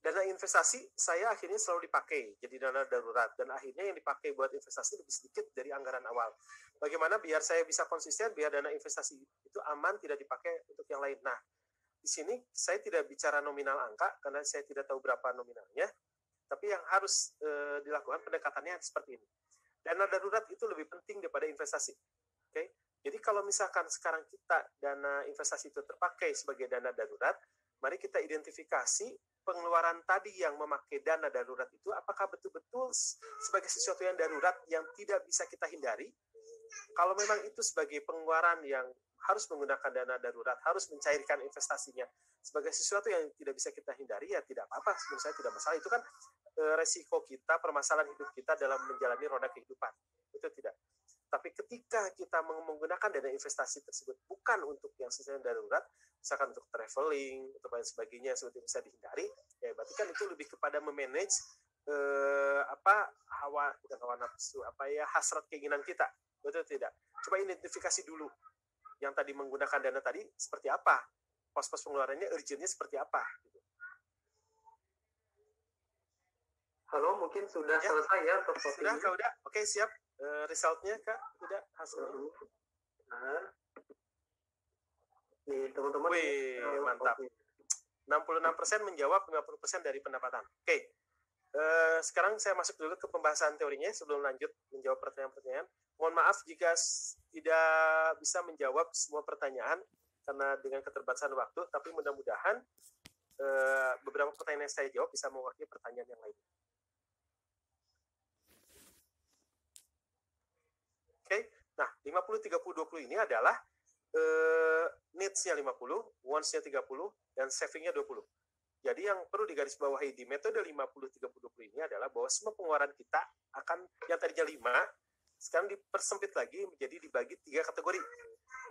Dana investasi saya akhirnya selalu dipakai jadi dana darurat, dan akhirnya yang dipakai buat investasi lebih sedikit dari anggaran awal. Bagaimana biar saya bisa konsisten, biar dana investasi itu aman, tidak dipakai untuk yang lain. Nah, di sini saya tidak bicara nominal angka karena saya tidak tahu berapa nominalnya, tapi yang harus dilakukan pendekatannya seperti ini. Dana darurat itu lebih penting daripada investasi. Oke? Jadi kalau misalkan sekarang kita dana investasi itu terpakai sebagai dana darurat, mari kita identifikasi pengeluaran tadi yang memakai dana darurat itu apakah betul-betul sebagai sesuatu yang darurat yang tidak bisa kita hindari. Kalau memang itu sebagai pengeluaran yang harus menggunakan dana darurat, harus mencairkan investasinya sebagai sesuatu yang tidak bisa kita hindari, ya tidak apa-apa, menurut saya tidak masalah. Itu kan resiko kita, permasalahan hidup kita dalam menjalani roda kehidupan, itu tidak. Tapi ketika kita menggunakan dana investasi tersebut bukan untuk yang sesuatu yang darurat, misalkan untuk traveling atau lain sebagainya yang seperti bisa dihindari, ya berarti kan itu lebih kepada memanage hawa nafsu, hasrat keinginan kita, betul tidak? Coba identifikasi dulu yang tadi menggunakan dana tadi seperti apa, pos-pos pengeluarannya urgentnya seperti apa gitu. Halo, mungkin sudah ya, selesai ya untuk sudah Kak, udah oke, siap. Resultnya Kak, udah hasilnya. Nih teman-teman. Wih, mantap. 66% menjawab 50% dari pendapatan. Oke. Sekarang saya masuk dulu ke pembahasan teorinya sebelum lanjut menjawab pertanyaan-pertanyaan. Mohon maaf jika tidak bisa menjawab semua pertanyaan karena dengan keterbatasan waktu, tapi mudah-mudahan beberapa pertanyaan yang saya jawab bisa mewakili pertanyaan yang lain. Oke. Nah, 50 30 20 ini adalah needs-nya 50, wants-nya 30, dan saving-nya 20. Jadi yang perlu digarisbawahi di metode 50-30-20 ini adalah bahwa semua pengeluaran kita akan, yang tadinya 5, sekarang dipersempit lagi menjadi dibagi 3 kategori.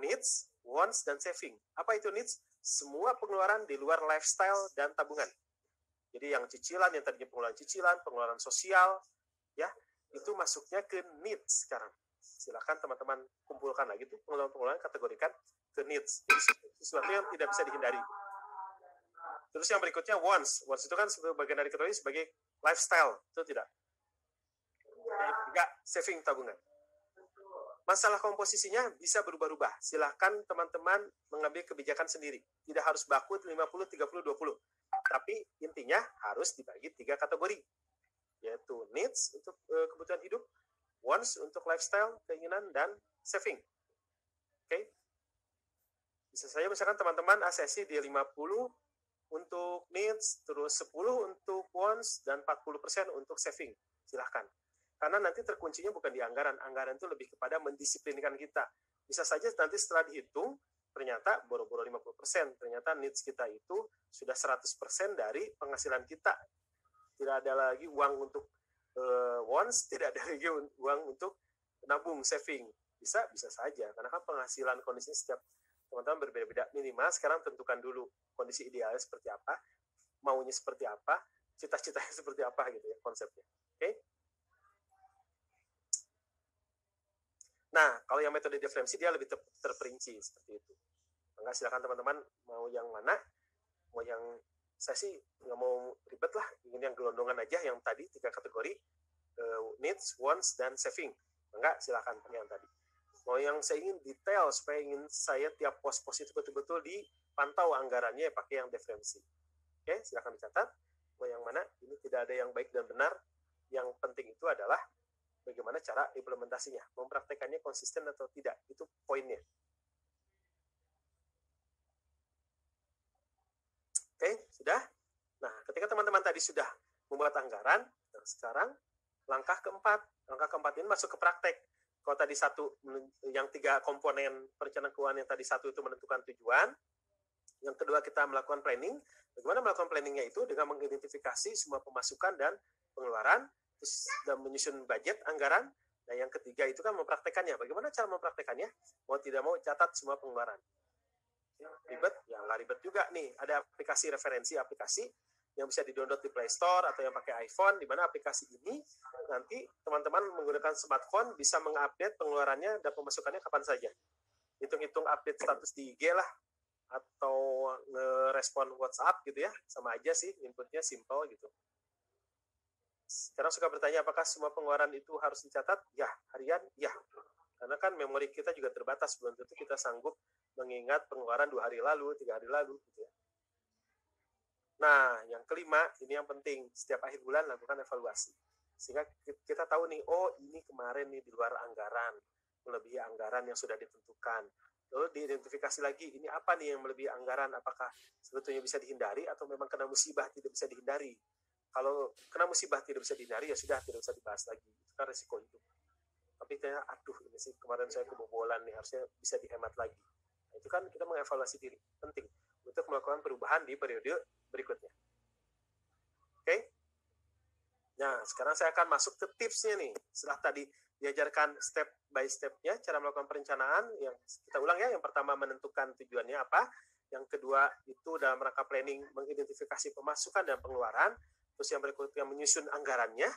Needs, wants, dan saving. Apa itu needs? Semua pengeluaran di luar lifestyle dan tabungan. Jadi yang cicilan, yang tadinya pengeluaran sosial, ya, itu masuknya ke needs sekarang. Silakan teman-teman kumpulkan lagi tuh pengeluaran-pengeluaran, kategorikan ke needs. Jadi sesuatu yang tidak bisa dihindari. Terus yang berikutnya wants. Wants itu kan bagian dari kategori sebagai lifestyle, itu tidak. Enggak, saving, tabungan. Masalah komposisinya bisa berubah-ubah. Silahkan teman-teman mengambil kebijakan sendiri. Tidak harus baku 50, 30, 20. Tapi intinya harus dibagi 3 kategori. Yaitu needs untuk kebutuhan hidup, wants untuk lifestyle, keinginan, dan saving. Oke? Bisa saja misalkan teman-teman asesi di 50 untuk needs, terus 10 untuk wants, dan 40% untuk saving. Silahkan. Karena nanti terkuncinya bukan di anggaran. Anggaran itu lebih kepada mendisiplinkan kita. Bisa saja nanti setelah dihitung, ternyata boro-boro 50%. Ternyata needs kita itu sudah 100% dari penghasilan kita. Tidak ada lagi uang untuk wants, tidak ada lagi uang untuk nabung, saving. Bisa saja. Karena kan penghasilan kondisinya setiap teman-teman berbeda-beda. Minimal sekarang tentukan dulu kondisi idealnya seperti apa, maunya seperti apa, cita-citanya seperti apa gitu ya konsepnya. Oke? Nah, kalau yang metode diferensi dia lebih terperinci seperti itu. Enggak, silakan teman-teman mau yang mana, mau yang saya sih nggak mau ribet lah, ingin yang gelondongan aja yang tadi 3 kategori needs, wants, dan saving. Enggak, silakan yang tadi. Mau yang saya ingin detail supaya ingin saya tiap pos-pos itu betul-betul dipantau anggarannya, pakai yang diferensi. Oke, silakan dicatat. Mau yang mana? Ini tidak ada yang baik dan benar. Yang penting itu adalah bagaimana cara implementasinya, mempraktekannya konsisten atau tidak, itu poinnya. Oke, sudah? Nah, ketika teman-teman tadi sudah membuat anggaran, nah sekarang langkah keempat ini masuk ke praktek. Kalau tadi yang 3 komponen perencanaan keuangan yang tadi satu itu menentukan tujuan, yang kedua kita melakukan planning. Bagaimana melakukan planningnya itu dengan mengidentifikasi semua pemasukan dan pengeluaran, dan menyusun budget anggaran. Nah, yang ketiga itu kan mempraktekannya. Bagaimana cara mempraktekannya? Mau tidak mau catat semua pengeluaran. Ya, ribet? Ya nggak ribet juga nih. Ada aplikasi referensi aplikasi yang bisa di-download di Play Store atau yang pakai iPhone, di mana aplikasi ini nanti teman-teman menggunakan smartphone bisa mengupdate pengeluarannya dan pemasukannya kapan saja. Hitung-hitung update status di IG lah, atau ngerespon WhatsApp gitu ya, sama aja sih, inputnya simple gitu. Sekarang suka bertanya apakah semua pengeluaran itu harus dicatat? Ya, harian, ya. Karena kan memori kita juga terbatas, belum tentu kita sanggup mengingat pengeluaran 2 hari lalu, 3 hari lalu gitu ya. Nah, yang kelima, ini yang penting, setiap akhir bulan lakukan evaluasi. Sehingga kita tahu nih, oh ini kemarin nih di luar anggaran, melebihi anggaran yang sudah ditentukan. Lalu diidentifikasi lagi, ini apa nih yang melebihi anggaran, apakah sebetulnya bisa dihindari atau memang kena musibah tidak bisa dihindari. Kalau kena musibah tidak bisa dihindari, ya sudah, tidak usah dibahas lagi. Itu kan resiko hidup. Tapi ternyata, aduh ini sih kemarin saya kebobolan nih, harusnya bisa dihemat lagi. Nah, itu kan kita mengevaluasi diri, penting untuk melakukan perubahan di periode berikutnya. Oke? Nah, sekarang saya akan masuk ke tipsnya nih. Setelah tadi diajarkan step by step-nya, cara melakukan perencanaan, yang kita ulang ya. Yang pertama menentukan tujuannya apa. Yang kedua itu dalam rangka planning mengidentifikasi pemasukan dan pengeluaran. Terus yang berikutnya menyusun anggarannya.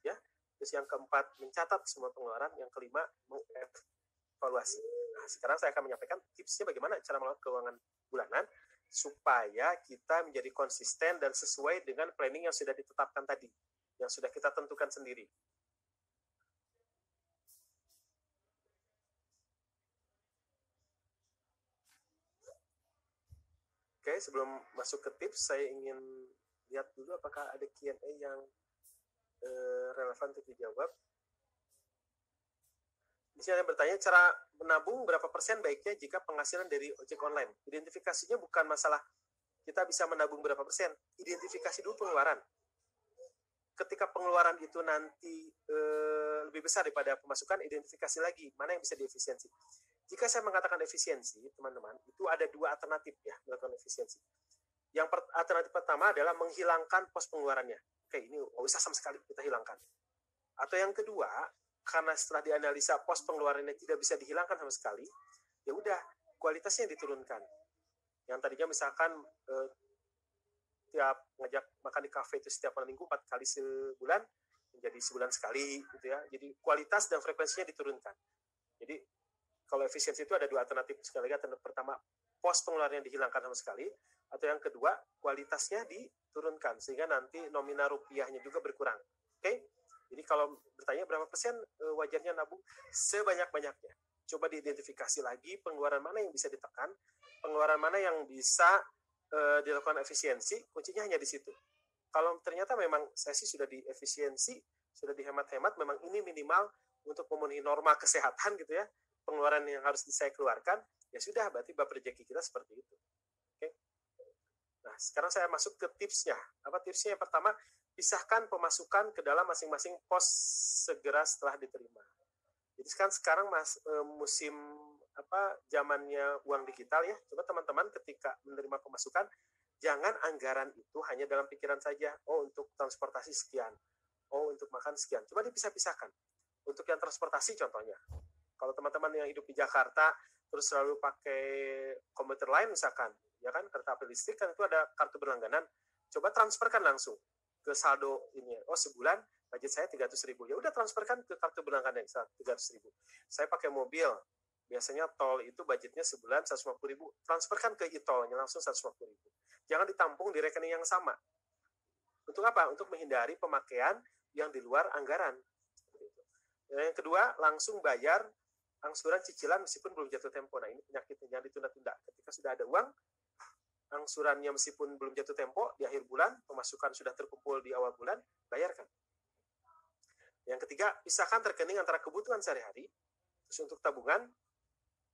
Ya. Terus yang keempat mencatat semua pengeluaran. Yang kelima mengevaluasi. Nah, sekarang saya akan menyampaikan tipsnya bagaimana cara melakukan keuangan bulanan supaya kita menjadi konsisten dan sesuai dengan planning yang sudah ditetapkan tadi, yang sudah kita tentukan sendiri. Oke, sebelum masuk ke tips, saya ingin lihat dulu apakah ada Q&A yang relevan untuk dijawab. Di sini ada yang bertanya, cara menabung berapa persen baiknya jika penghasilan dari ojek online? Identifikasinya bukan masalah kita bisa menabung berapa persen, identifikasi dulu pengeluaran. Ketika pengeluaran itu nanti lebih besar daripada pemasukan, identifikasi lagi mana yang bisa diefisiensi. Jika saya mengatakan efisiensi, teman-teman, itu ada 2 alternatif ya melakukan efisiensi. Yang alternatif pertama adalah menghilangkan pos pengeluarannya. Oke, ini nggak usah sama sekali kita hilangkan. Atau yang kedua, karena setelah dianalisa pos pengeluarannya tidak bisa dihilangkan sama sekali, ya udah kualitasnya diturunkan. Yang tadinya misalkan tiap ngajak makan di kafe itu setiap malam minggu 4 kali sebulan menjadi sebulan sekali gitu ya. Jadi kualitas dan frekuensinya diturunkan. Jadi kalau efisiensi itu ada 2 alternatif. Sekali lagi, alternatif pertama pos pengeluaran yang dihilangkan sama sekali, atau yang kedua kualitasnya diturunkan sehingga nanti nominal rupiahnya juga berkurang. Oke? Jadi kalau bertanya berapa persen wajarnya nabung, sebanyak-banyaknya. Coba diidentifikasi lagi pengeluaran mana yang bisa ditekan, pengeluaran mana yang bisa dilakukan efisiensi, kuncinya hanya di situ. Kalau ternyata memang saya sih sudah diefisiensi, sudah dihemat-hemat, memang ini minimal untuk memenuhi norma kesehatan gitu ya, pengeluaran yang harus saya keluarkan, ya sudah, berarti bab rezeki kita seperti itu. Oke? Nah, sekarang saya masuk ke tipsnya. Apa tipsnya? Yang pertama, pisahkan pemasukan ke dalam masing-masing pos segera setelah diterima. Jadi sekarang musim zamannya uang digital ya. Coba teman-teman ketika menerima pemasukan, jangan anggaran itu hanya dalam pikiran saja. Oh, untuk transportasi sekian. Oh, untuk makan sekian. Coba dipisah-pisahkan. Untuk yang transportasi contohnya. Kalau teman-teman yang hidup di Jakarta terus selalu pakai komuter lain misalkan, ya kan, kereta api listrik kan itu ada kartu berlangganan. Coba transferkan langsung ke saldo ini. Oh, sebulan budget saya 300.000. Ya udah transferkan ke kartu berlangganan 300.000. Saya pakai mobil. Biasanya tol itu budgetnya sebulan 150.000. Transferkan ke e-tolnya langsung 150.000. Jangan ditampung di rekening yang sama. Untuk apa? Untuk menghindari pemakaian yang di luar anggaran. Yang kedua, langsung bayar angsuran cicilan meskipun belum jatuh tempo. Nah, ini penyakitnya, jangan ditunda-tunda. Ketika sudah ada uang, angsurannya meskipun belum jatuh tempo, di akhir bulan, pemasukan sudah terkumpul di awal bulan, bayarkan. Yang ketiga, pisahkan rekening antara kebutuhan sehari-hari. Terus untuk tabungan,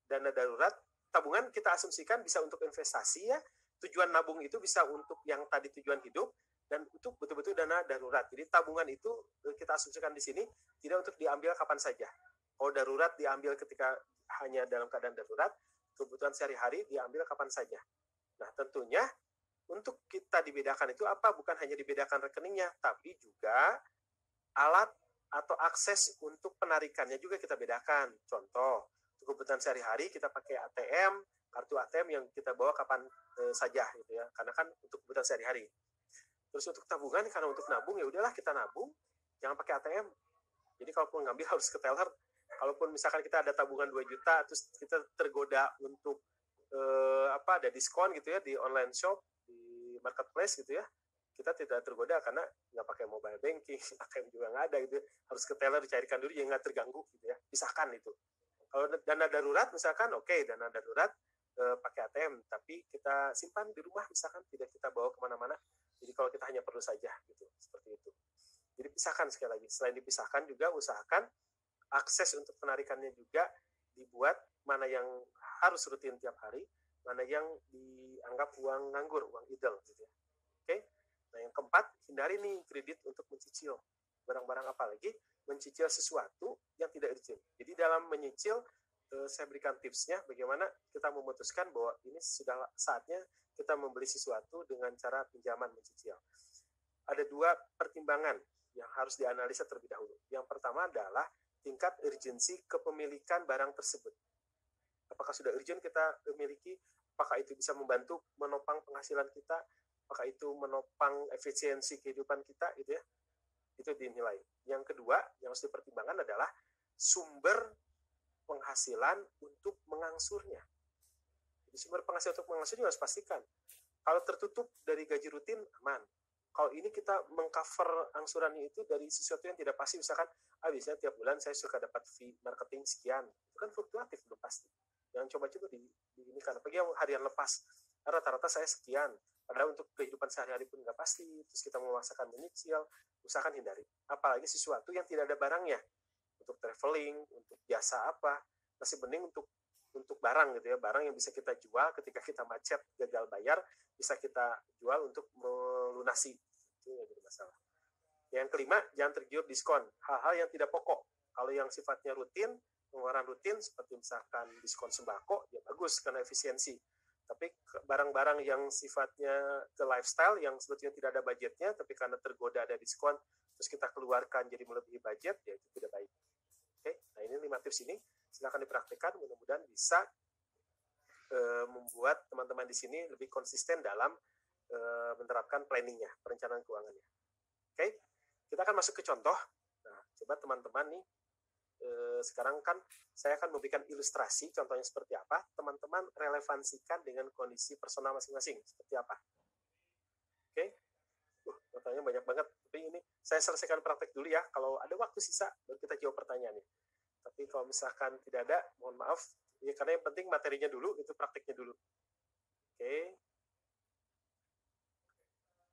dana darurat. Tabungan kita asumsikan bisa untuk investasi ya. Tujuan nabung itu bisa untuk yang tadi tujuan hidup dan untuk betul-betul dana darurat. Jadi tabungan itu kita asumsikan di sini tidak untuk diambil kapan saja. Kalau darurat diambil ketika hanya dalam keadaan darurat, kebutuhan sehari-hari diambil kapan saja. Nah, tentunya untuk kita dibedakan itu apa? Bukan hanya dibedakan rekeningnya, tapi juga alat atau akses untuk penarikannya juga kita bedakan. Contoh, kebutuhan sehari-hari kita pakai ATM, kartu ATM yang kita bawa kapan saja gitu ya, karena kan untuk kebutuhan sehari-hari. Terus untuk tabungan, karena untuk nabung ya udahlah kita nabung, jangan pakai ATM. Jadi kalaupun ngambil harus ke teller. Kalaupun misalkan kita ada tabungan 2 juta, terus kita tergoda untuk ada diskon gitu ya di online shop, di marketplace gitu ya, kita tidak tergoda karena nggak pakai mobile banking, ATM juga nggak ada gitu, harus ke teller dicairkan dulu, ya nggak terganggu gitu ya, pisahkan itu. Kalau dana darurat misalkan, oke, dana darurat pakai ATM, tapi kita simpan di rumah misalkan, tidak kita bawa kemana-mana. Jadi kalau kita hanya perlu saja gitu, seperti itu. Jadi pisahkan sekali lagi. Selain dipisahkan juga usahakan akses untuk penarikannya juga dibuat, mana yang harus rutin tiap hari, mana yang dianggap uang nganggur, uang idle gitu ya. Oke. Nah, yang keempat, hindari nih kredit untuk mencicil barang-barang, apalagi mencicil sesuatu yang tidak urgent. Jadi dalam menyicil, saya berikan tipsnya bagaimana kita memutuskan bahwa ini sudah saatnya kita membeli sesuatu dengan cara pinjaman mencicil. Ada 2 pertimbangan yang harus dianalisa terlebih dahulu. Yang pertama adalah tingkat urgensi kepemilikan barang tersebut. Apakah sudah urgent kita miliki? Apakah itu bisa membantu menopang penghasilan kita? Apakah itu menopang efisiensi kehidupan kita gitu ya? Itu dinilai. Yang kedua yang harus dipertimbangkan adalah sumber penghasilan untuk mengangsurnya. Jadi sumber penghasilan untuk mengangsurnya harus pastikan. Kalau tertutup dari gaji rutin, aman. Kalau ini kita mengcover angsurannya itu dari sesuatu yang tidak pasti, misalkan, biasanya tiap bulan saya suka dapat fee marketing sekian. Itu kan fluktuatif, belum pasti. Jangan coba-coba di ini, karena bagi yang harian lepas, rata-rata saya sekian. Padahal untuk kehidupan sehari-hari pun nggak pasti. Terus kita memaksakan menyicil, usahakan hindari. Apalagi sesuatu yang tidak ada barangnya. Untuk traveling, untuk jasa apa, masih mending untuk barang gitu ya, barang yang bisa kita jual ketika kita macet, gagal bayar, bisa kita jual untuk melunasi. Itu yang jadi masalah. Yang kelima, jangan tergiur diskon. Hal-hal yang tidak pokok. Kalau yang sifatnya rutin, pengeluaran rutin, seperti misalkan diskon sembako, ya bagus karena efisiensi. Tapi barang-barang yang sifatnya ke lifestyle, yang sebetulnya tidak ada budgetnya, tapi karena tergoda ada diskon, terus kita keluarkan jadi melebihi budget, ya itu tidak baik. Oke, nah ini 5 tips ini, silakan dipraktikkan, mudah-mudahan bisa membuat teman-teman di sini lebih konsisten dalam menerapkan planningnya, perencanaan keuangannya. Oke, kita akan masuk ke contoh. Nah, coba teman-teman nih, sekarang kan saya akan memberikan ilustrasi contohnya seperti apa, teman-teman relevansikan dengan kondisi personal masing-masing seperti apa. Oke, pertanyaan banyak banget, tapi ini saya selesaikan praktek dulu ya, kalau ada waktu sisa baru kita jawab pertanyaannya. Tapi kalau misalkan tidak ada, mohon maaf ya, karena yang penting materinya dulu, itu prakteknya dulu. Oke.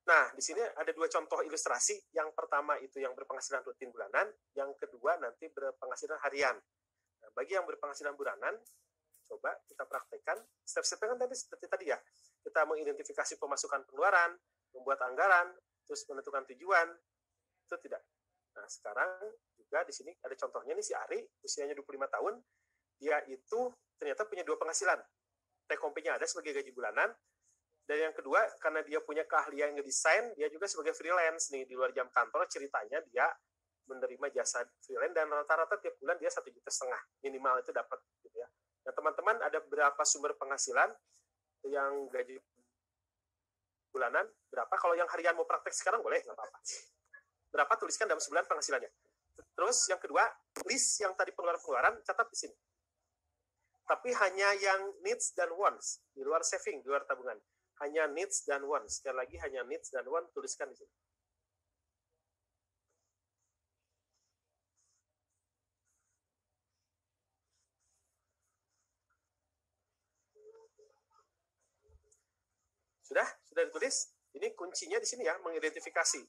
Nah, di sini ada 2 contoh ilustrasi. Yang pertama itu yang berpenghasilan rutin bulanan, yang kedua nanti berpenghasilan harian. Nah, bagi yang berpenghasilan bulanan, coba kita praktekkan. Step-stepnya kan tadi seperti tadi ya. Kita mengidentifikasi pemasukan pengeluaran, membuat anggaran, terus menentukan tujuan. Itu tidak. Nah, sekarang juga di sini ada contohnya nih, si Ari, usianya 25 tahun. Dia itu ternyata punya 2 penghasilan. Take home-nya ada sebagai gaji bulanan. Dan yang kedua, karena dia punya keahlian ngedesain, dia juga sebagai freelance nih di luar jam kantor. Ceritanya dia menerima jasa freelance dan rata-rata tiap bulan dia 1,5 juta minimal itu dapat gitu ya. Nah, teman-teman ada berapa sumber penghasilan yang gaji bulanan? Berapa? Kalau yang harian mau praktek sekarang boleh, nggak apa-apa. Berapa tuliskan dalam sebulan penghasilannya. Terus yang kedua, list yang tadi pengeluaran catat di sini. Tapi hanya yang needs dan wants, di luar saving, di luar tabungan. Hanya needs dan wants. Sekali lagi hanya needs dan wants, tuliskan di sini. Sudah ditulis? Ini kuncinya di sini ya, mengidentifikasi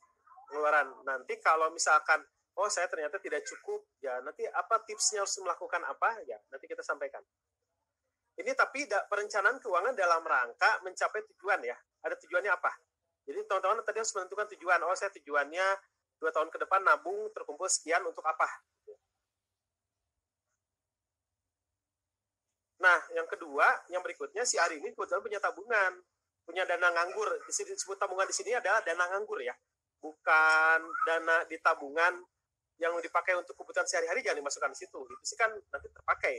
pengeluaran. Nanti kalau misalkan oh saya ternyata tidak cukup, ya nanti apa tipsnya harus melakukan apa, ya nanti kita sampaikan. Ini tapi perencanaan keuangan dalam rangka mencapai tujuan ya. Ada tujuannya apa? Jadi teman-teman tadi harus menentukan tujuan. Oh saya tujuannya 2 tahun ke depan nabung terkumpul sekian untuk apa? Nah, yang kedua, yang berikutnya si Ari ini kebetulan punya tabungan, punya dana nganggur. Di sini disebut tabungan di sini adalah dana nganggur ya, bukan dana di tabungan yang dipakai untuk kebutuhan sehari-hari, jangan dimasukkan di situ. Itu sih kan nanti terpakai.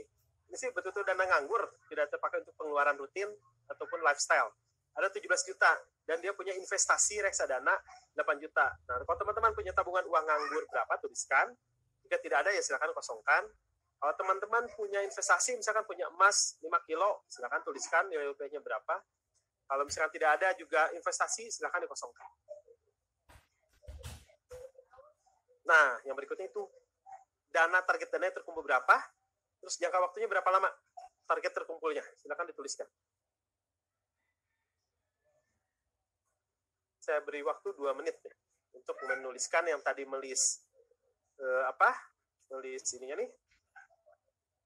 Ini sih betul-betul dana nganggur, tidak terpakai untuk pengeluaran rutin ataupun lifestyle. Ada 17 juta dan dia punya investasi reksadana 8 juta. Nah, kalau teman-teman punya tabungan uang nganggur berapa, tuliskan. Jika tidak ada ya silakan kosongkan. Kalau teman-teman punya investasi, misalkan punya emas 5 kilo, silakan tuliskan nilai rupiahnya berapa. Kalau misalkan tidak ada juga investasi, silakan dikosongkan. Nah, yang berikutnya itu dana target dana terkumpul berapa, terus jangka waktunya berapa lama target terkumpulnya, silakan dituliskan. Saya beri waktu 2 menit ya, untuk menuliskan yang tadi melis melis ininya nih,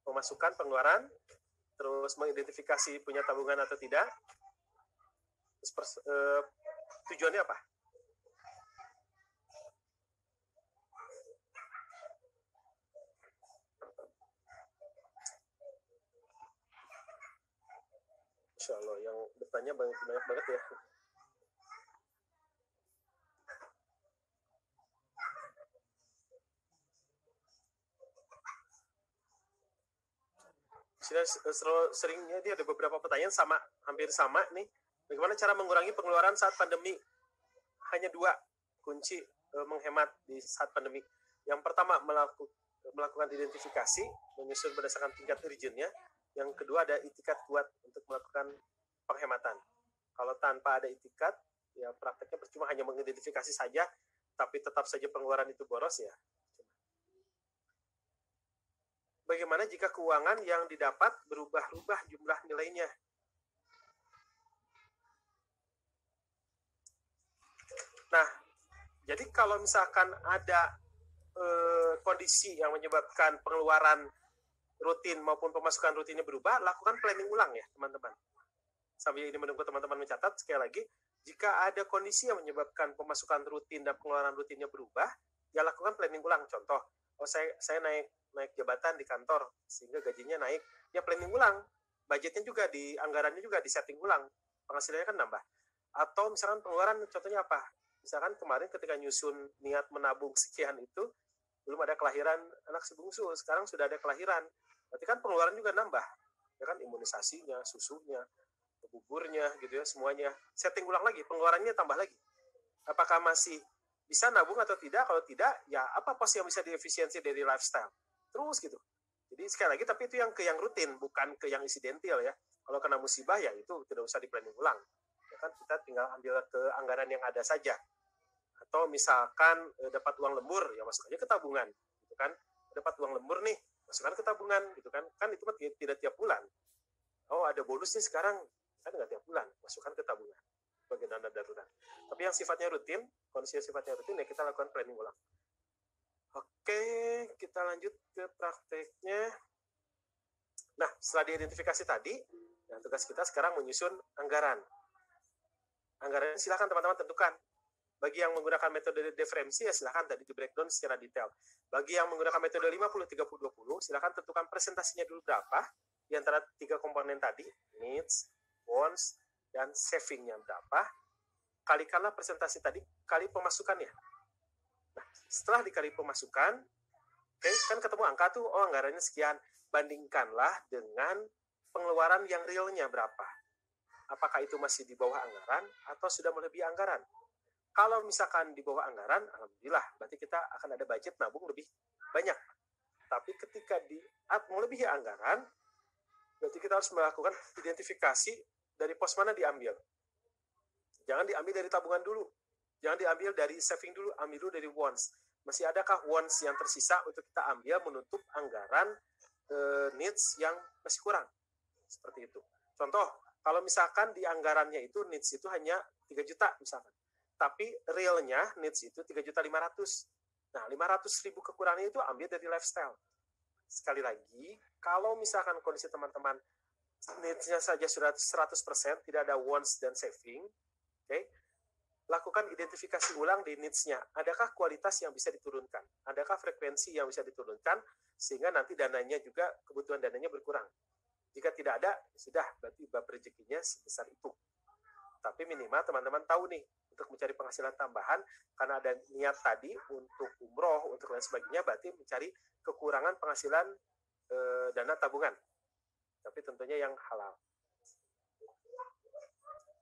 pemasukan, pengeluaran, terus mengidentifikasi punya tabungan atau tidak, terus tujuannya apa. Insya Allah yang bertanya banyak banget ya. Seringnya dia ada beberapa pertanyaan hampir sama nih. Bagaimana cara mengurangi pengeluaran saat pandemi? Hanya 2 kunci menghemat di saat pandemi. Yang pertama melakukan identifikasi, menyusun berdasarkan tingkat urgent-nya. Yang kedua ada itikat kuat untuk melakukan penghematan. Kalau tanpa ada itikat, ya prakteknya percuma hanya mengidentifikasi saja, tapi tetap saja pengeluaran itu boros ya. Bagaimana jika keuangan yang didapat berubah-ubah jumlah nilainya? Nah, jadi kalau misalkan ada kondisi yang menyebabkan pengeluaran rutin maupun pemasukan rutinnya berubah, lakukan planning ulang ya teman-teman. Sambil ini menunggu teman-teman mencatat, sekali lagi, jika ada kondisi yang menyebabkan pemasukan rutin dan pengeluaran rutinnya berubah, ya lakukan planning ulang. Contoh, saya naik jabatan di kantor sehingga gajinya naik, ya planning ulang. Budgetnya juga anggarannya juga disetting ulang, penghasilannya kan nambah. Atau misalkan pengeluaran, contohnya apa? Misalkan kemarin ketika nyusun niat menabung sekian itu, belum ada kelahiran anak si bungsu, sekarang sudah ada kelahiran, berarti kan pengeluaran juga nambah, ya kan, imunisasinya, susunya, buburnya gitu ya, semuanya setting ulang lagi, pengeluarannya tambah lagi. Apakah masih bisa nabung atau tidak? Kalau tidak, ya apa pos yang bisa diefisiensi dari lifestyle? Terus gitu. Jadi sekali lagi, tapi itu yang rutin, bukan ke yang insidental ya. Kalau kena musibah ya itu tidak usah di-planning ulang. Ya kan, kita tinggal ambil ke anggaran yang ada saja. Atau misalkan dapat uang lembur, ya masuk aja ke tabungan, gitu kan. Dapat uang lembur nih, masukkan ke tabungan, gitu kan. Kan itu tidak tiap bulan. Oh ada bonus nih sekarang, kan nggak tiap bulan, masukkan ke tabungan sebagai dana darurat. Tapi yang sifatnya rutin, kondisi sifatnya rutin, ya kita lakukan planning ulang. Oke, kita lanjut ke prakteknya. Nah, setelah diidentifikasi tadi, nah tugas kita sekarang menyusun anggaran. Anggaran silakan teman-teman tentukan. Bagi yang menggunakan metode deferensi, ya silakan tadi di breakdown secara detail. Bagi yang menggunakan metode 50-30-20, silakan tentukan presentasinya dulu berapa, di antara 3 komponen tadi, needs, wants, dan savingnya berapa, kalikanlah presentasi tadi kali pemasukannya. Nah, setelah dikali pemasukan, kan ketemu angka tuh, oh anggarannya sekian, bandingkanlah dengan pengeluaran yang realnya berapa. Apakah itu masih di bawah anggaran atau sudah melebihi anggaran? Kalau misalkan di bawah anggaran, alhamdulillah, berarti kita akan ada budget nabung lebih banyak. Tapi ketika melebihi anggaran, berarti kita harus melakukan identifikasi dari pos mana diambil. Jangan diambil dari tabungan dulu. Jangan diambil dari saving dulu, ambil dulu dari wants. Masih adakah wants yang tersisa untuk kita ambil menutup anggaran needs yang masih kurang. Seperti itu. Contoh, kalau misalkan di anggarannya itu needs itu hanya 3 juta misalkan. Tapi realnya needs itu 3.500.000. Nah, 500.000 kekurangannya itu ambil dari lifestyle. Sekali lagi, kalau misalkan kondisi teman-teman needs-nya saja sudah 100%, tidak ada wants dan saving, oke, lakukan identifikasi ulang di needs-nya. Adakah kualitas yang bisa diturunkan? Adakah frekuensi yang bisa diturunkan? Sehingga nanti dananya juga, kebutuhan dananya berkurang. Jika tidak ada, sudah, berarti bab rezekinya sebesar itu. Tapi minimal teman-teman tahu nih, untuk mencari penghasilan tambahan, karena ada niat tadi untuk umroh, untuk lain sebagainya, berarti mencari kekurangan penghasilan dana tabungan. Tapi tentunya yang halal.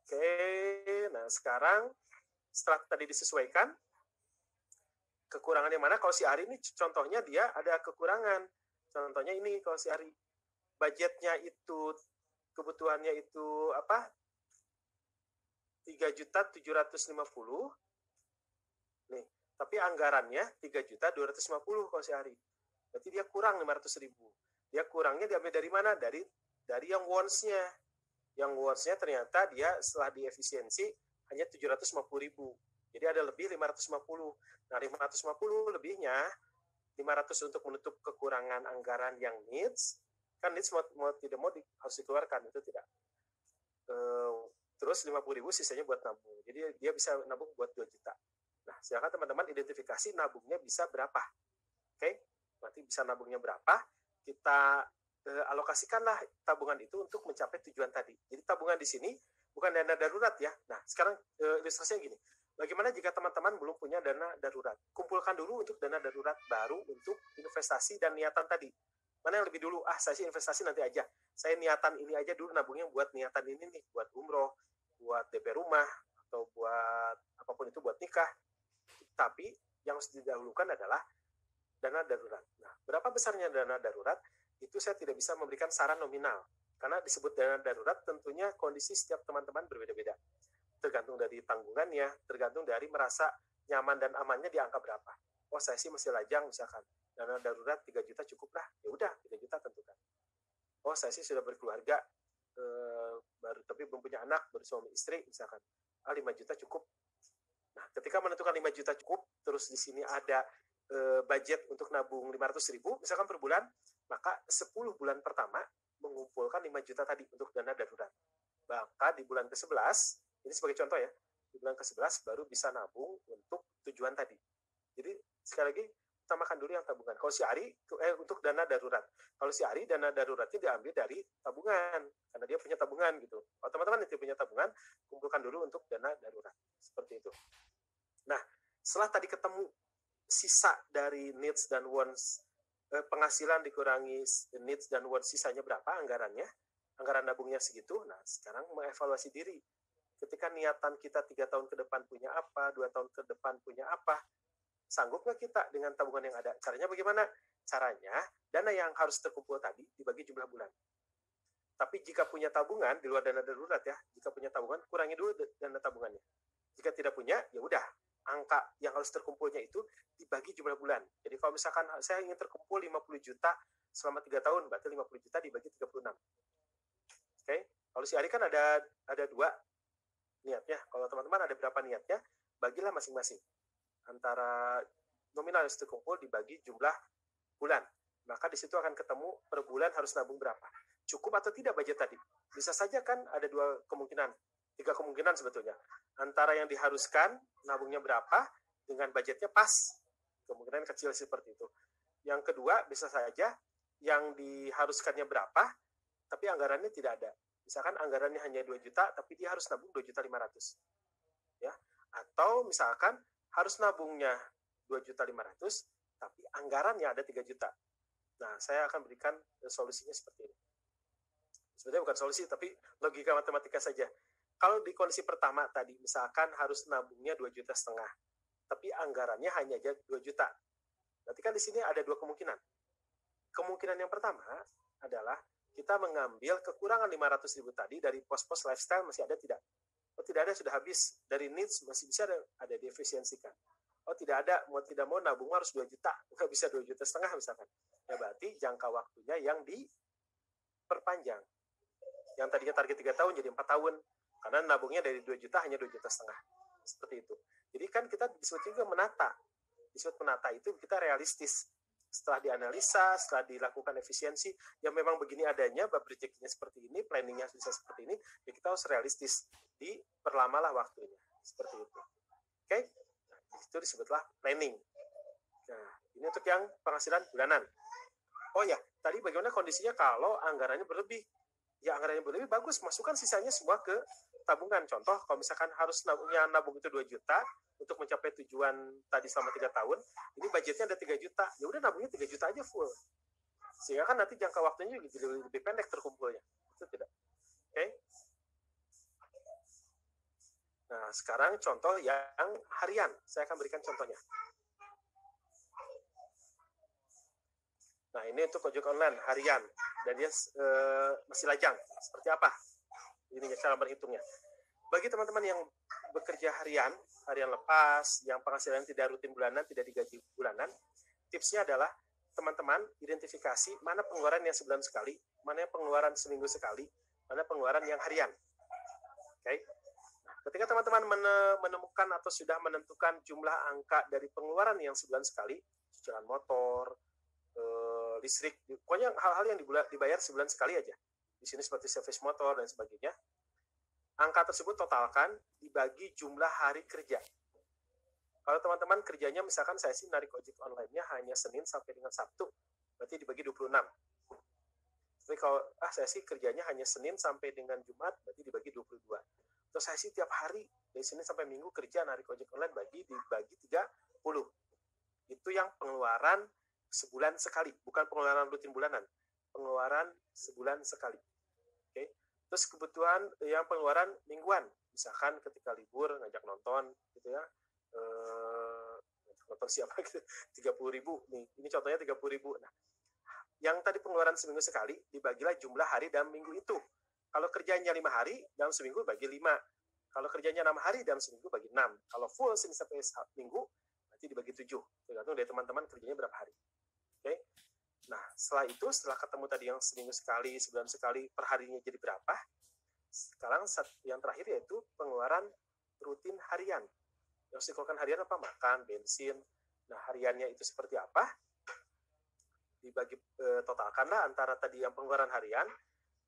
Oke, nah sekarang setelah tadi disesuaikan, kekurangan yang mana? Kalau si Ari ini contohnya dia ada kekurangan. Contohnya ini kalau si Ari, budgetnya itu, kebutuhannya itu apa? 3.750.000. Nih, tapi anggarannya 3.250.000 kalau si Ari. Berarti dia kurang 500.000. Dia kurangnya diambil dari mana? Dari yang wants-nya. Yang wants-nya ternyata dia setelah diefisiensi hanya 750.000. Jadi ada lebih 550. Nah, 550 lebihnya 500 untuk menutup kekurangan anggaran yang needs. Kan needs mau tidak mau harus dikeluarkan, itu tidak. Terus 50.000 sisanya buat nabung. Jadi dia bisa nabung buat 2 juta. Nah, silakan teman-teman identifikasi nabungnya bisa berapa. Oke? Nanti bisa nabungnya berapa, kita alokasikanlah tabungan itu untuk mencapai tujuan tadi. Jadi tabungan di sini bukan dana darurat ya. Nah, sekarang ilustrasinya gini. Bagaimana jika teman-teman belum punya dana darurat? Kumpulkan dulu untuk dana darurat baru untuk investasi dan niatan tadi. Mana yang lebih dulu? Saya sih investasi nanti aja. Saya niatan ini aja dulu, nabungnya buat niatan ini nih, buat umroh, buat DP rumah, atau buat apapun itu, buat nikah. Tapi yang harus didahulukan adalah dana darurat. Nah, berapa besarnya dana darurat? Itu saya tidak bisa memberikan saran nominal. Karena disebut dana darurat, tentunya kondisi setiap teman-teman berbeda-beda. Tergantung dari tanggungannya, tergantung dari merasa nyaman dan amannya di angka berapa. Oh, saya sih masih lajang misalkan. Dana darurat 3 juta cukup lah. Ya udah, 3 juta tentukan. Oh, saya sih sudah berkeluarga, baru tapi belum punya anak, baru suami istri misalkan. 5 juta cukup. Nah, ketika menentukan 5 juta cukup, terus di sini ada budget untuk nabung 500.000 misalkan per bulan, maka 10 bulan pertama mengumpulkan 5 juta tadi untuk dana darurat. Maka di bulan ke-11, ini sebagai contoh ya, di bulan ke-11 baru bisa nabung untuk tujuan tadi. Jadi sekali lagi, utamakan dulu yang tabungan. Kalau si Ari, untuk dana darurat. Kalau si Ari, dana daruratnya diambil dari tabungan, karena dia punya tabungan gitu. Kalau teman-teman yang punya tabungan, kumpulkan dulu untuk dana darurat. Seperti itu. Nah, setelah tadi ketemu sisa dari needs dan wants, penghasilan dikurangi needs dan wants, sisanya berapa anggarannya, anggaran nabungnya segitu. Nah, sekarang mengevaluasi diri. Ketika niatan kita 3 tahun ke depan punya apa, 2 tahun ke depan punya apa, sanggup nggak kita dengan tabungan yang ada? Caranya bagaimana? Caranya, dana yang harus terkumpul tadi dibagi jumlah bulan. Tapi jika punya tabungan, di luar dana darurat ya, jika punya tabungan, kurangi dulu dana tabungannya. Jika tidak punya, ya udah, angka yang harus terkumpulnya itu dibagi jumlah bulan. Jadi kalau misalkan saya ingin terkumpul 50 juta selama 3 tahun, berarti 50 juta dibagi 36. Oke? Kalau si Ari kan ada 2 niatnya. Kalau teman-teman ada berapa niatnya, bagilah masing-masing. Antara nominal yang terkumpul dibagi jumlah bulan. Maka di situ akan ketemu per bulan harus nabung berapa. Cukup atau tidak budget tadi? Bisa saja kan ada 2 kemungkinan. 3 kemungkinan sebetulnya. Antara yang diharuskan, nabungnya berapa, dengan budgetnya pas. Kemungkinan kecil seperti itu. Yang kedua, bisa saja yang diharuskannya berapa, tapi anggarannya tidak ada. Misalkan anggarannya hanya 2 juta, tapi dia harus nabung 2.500.000. Ya. Atau misalkan harus nabungnya 2.500.000, tapi anggarannya ada 3 juta. Nah, saya akan berikan solusinya seperti ini. Sebenarnya bukan solusi, tapi logika matematika saja. Kalau di kondisi pertama tadi, misalkan harus nabungnya 2,5 juta, tapi anggarannya hanya 2 juta. Berarti kan di sini ada 2 kemungkinan. Kemungkinan yang pertama adalah kita mengambil kekurangan 500.000 tadi dari pos-pos lifestyle masih ada tidak? Oh, tidak ada, sudah habis. Dari needs masih bisa ada diefisiensikan. Oh, tidak ada, mau tidak mau nabung harus 2 juta. Nggak bisa 2,5 juta misalkan. Ya berarti jangka waktunya yang diperpanjang. Yang tadinya target 3 tahun jadi 4 tahun. Karena nabungnya dari 2 juta hanya 2,5 juta. Seperti itu. Jadi kan kita disebut juga menata. disebut menata itu kita realistis. Setelah dianalisa, setelah dilakukan efisiensi, yang memang begini adanya, bab rezekinya seperti ini, planningnya bisa seperti ini, ya kita harus realistis, diperlamalah waktunya, seperti itu. Oke, nah, itu disebutlah planning. Nah, ini untuk yang penghasilan bulanan. Oh ya, tadi bagaimana kondisinya kalau anggarannya berlebih? Ya, anggarannya berlebih bagus, masukkan sisanya semua ke tabungan. Contoh, kalau misalkan harus nabung itu 2 juta untuk mencapai tujuan tadi selama 3 tahun, ini budgetnya ada 3 juta. Ya udah nabungnya 3 juta aja full. Sehingga kan nanti jangka waktunya lebih pendek terkumpulnya. Itu tidak. Oke. Nah, sekarang contoh yang harian. Saya akan berikan contohnya. Nah, ini untuk ojek online harian. Dan dia masih lajang. Seperti apa? Ini cara berhitungnya. Bagi teman-teman yang bekerja harian lepas, yang penghasilan tidak rutin bulanan, tidak digaji bulanan, tipsnya adalah teman-teman identifikasi mana pengeluaran yang sebulan sekali, mana yang pengeluaran seminggu sekali, mana pengeluaran yang harian. Oke. Nah, ketika teman-teman menemukan atau sudah menentukan jumlah angka dari pengeluaran yang sebulan sekali, cicilan motor, listrik, pokoknya hal-hal yang dibayar sebulan sekali aja. Di sini seperti servis motor dan sebagainya. Angka tersebut totalkan dibagi jumlah hari kerja. Kalau teman-teman kerjanya misalkan saya sih narik ojek online-nya hanya Senin sampai dengan Sabtu, berarti dibagi 26. Tapi kalau saya sih kerjanya hanya Senin sampai dengan Jumat, berarti dibagi 22. Terus saya sih tiap hari dari Senin sampai Minggu kerja narik ojek online dibagi 30. Itu yang pengeluaran sebulan sekali, bukan pengeluaran rutin bulanan. Pengeluaran sebulan sekali. Oke. Terus kebutuhan yang pengeluaran mingguan, misalkan ketika libur ngajak nonton gitu ya, nonton siapa gitu, 30.000 nih, ini contohnya 30.000. Nah, yang tadi pengeluaran seminggu sekali dibagilah jumlah hari dalam minggu itu. Kalau kerjanya 5 hari dalam seminggu bagi 5. Kalau kerjanya 6 hari dalam seminggu bagi 6. Kalau full Senin sampai Minggu nanti dibagi 7. Tergantung dari teman-teman kerjanya berapa hari. Oke. Nah, setelah ketemu tadi yang seminggu sekali, sebulan sekali, per harinya jadi berapa? Sekarang yang terakhir yaitu pengeluaran rutin harian. Yang dikeluarkan harian apa? Makan, bensin. Nah, hariannya itu seperti apa? Dibagi totalkanlah antara tadi yang pengeluaran harian,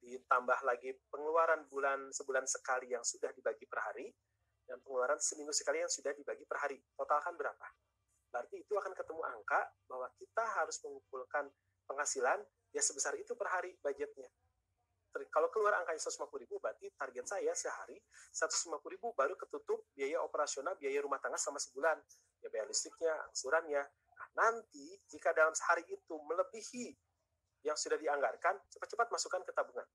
ditambah lagi pengeluaran sebulan sekali yang sudah dibagi per hari, dan pengeluaran seminggu sekali yang sudah dibagi per hari. Totalkan berapa? Berarti itu akan ketemu angka bahwa kita harus mengumpulkan penghasilan ya sebesar itu per hari budgetnya. Kalau keluar angkanya 150.000, berarti target saya sehari 150.000 baru ketutup biaya operasional, biaya rumah tangga selama sebulan. Ya biaya listriknya, angsurannya. Nah, nanti jika dalam sehari itu melebihi yang sudah dianggarkan, cepat-cepat masukkan ke tabungan.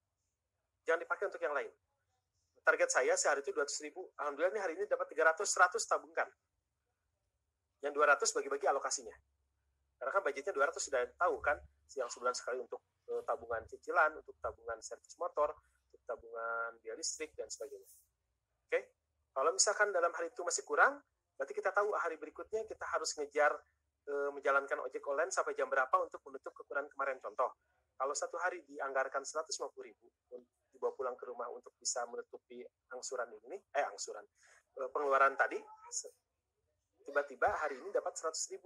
Jangan dipakai untuk yang lain. Target saya sehari itu 200.000. Alhamdulillah ini hari ini dapat 300, 100 tabungkan. Yang 200 bagi-bagi alokasinya. Karena kan budgetnya 200 sudah tahu kan, yang sebulan sekali untuk tabungan cicilan, untuk tabungan servis motor, untuk tabungan biaya listrik, dan sebagainya. Oke? Kalau misalkan dalam hari itu masih kurang, berarti kita tahu hari berikutnya kita harus ngejar menjalankan ojek online sampai jam berapa untuk menutup kekurangan kemarin. Contoh, kalau satu hari dianggarkan 150.000 dibawa pulang ke rumah untuk bisa menutupi pengeluaran tadi, tiba-tiba hari ini dapat 100.000.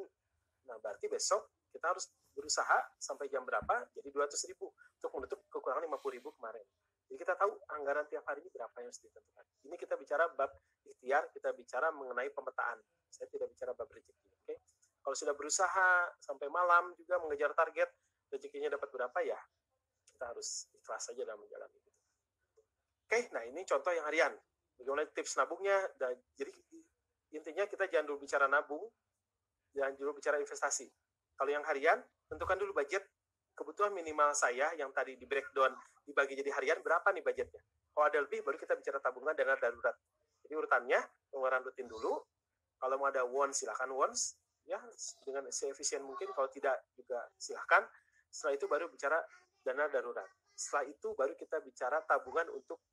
Nah, berarti besok kita harus berusaha sampai jam berapa, jadi 200.000 untuk menutup kekurangan 50.000 kemarin. Jadi kita tahu anggaran tiap hari ini berapa yang harus ditentukan. Ini kita bicara bab ikhtiar, kita bicara mengenai pemetaan. Saya tidak bicara bab rezeki. Oke? Kalau sudah berusaha sampai malam juga mengejar target, rezekinya dapat berapa ya, kita harus ikhlas saja dalam menjalani itu. Oke, nah ini contoh yang harian. Bagaimana tips nabungnya? Jadi intinya kita jangan dulu bicara nabung, jangan dulu bicara investasi. Kalau yang harian, tentukan dulu budget kebutuhan minimal saya yang tadi di breakdown dibagi jadi harian, berapa nih budgetnya. Kalau ada lebih, baru kita bicara tabungan dana darurat. Jadi urutannya, pengeluaran rutin dulu. Kalau mau ada wants, silakan wants. Ya, dengan seefisien mungkin. Kalau tidak, juga silakan. Setelah itu baru bicara dana darurat. Setelah itu baru kita bicara tabungan untuk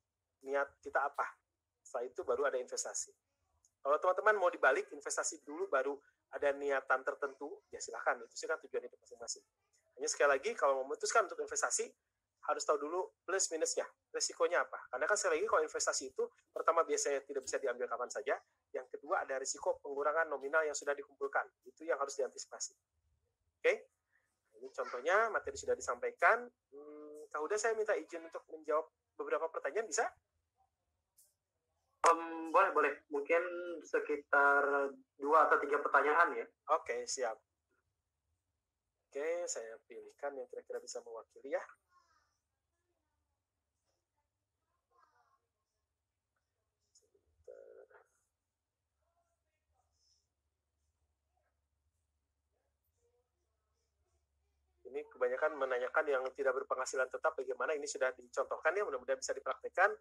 niat kita apa. Setelah itu baru ada investasi. Kalau teman-teman mau dibalik, investasi dulu baru ada niatan tertentu, ya silakan. Itu sih kan tujuan hidup masing-masing. Hanya sekali lagi, kalau memutuskan untuk investasi, harus tahu dulu plus minusnya, resikonya apa. Karena kan sekali lagi kalau investasi itu, pertama biasanya tidak bisa diambil kapan saja, Yang kedua ada risiko pengurangan nominal yang sudah dikumpulkan. Itu yang harus diantisipasi. Oke? Ini contohnya, materi sudah disampaikan. Kak Huda, saya minta izin untuk menjawab beberapa pertanyaan, bisa? Boleh. Mungkin sekitar 2 atau 3 pertanyaan ya. Oke, siap. Oke, saya pilihkan yang kira-kira bisa mewakili ya. Ini kebanyakan menanyakan yang tidak berpenghasilan tetap, bagaimana ini sudah dicontohkan ya, mudah-mudahan bisa dipraktekkan.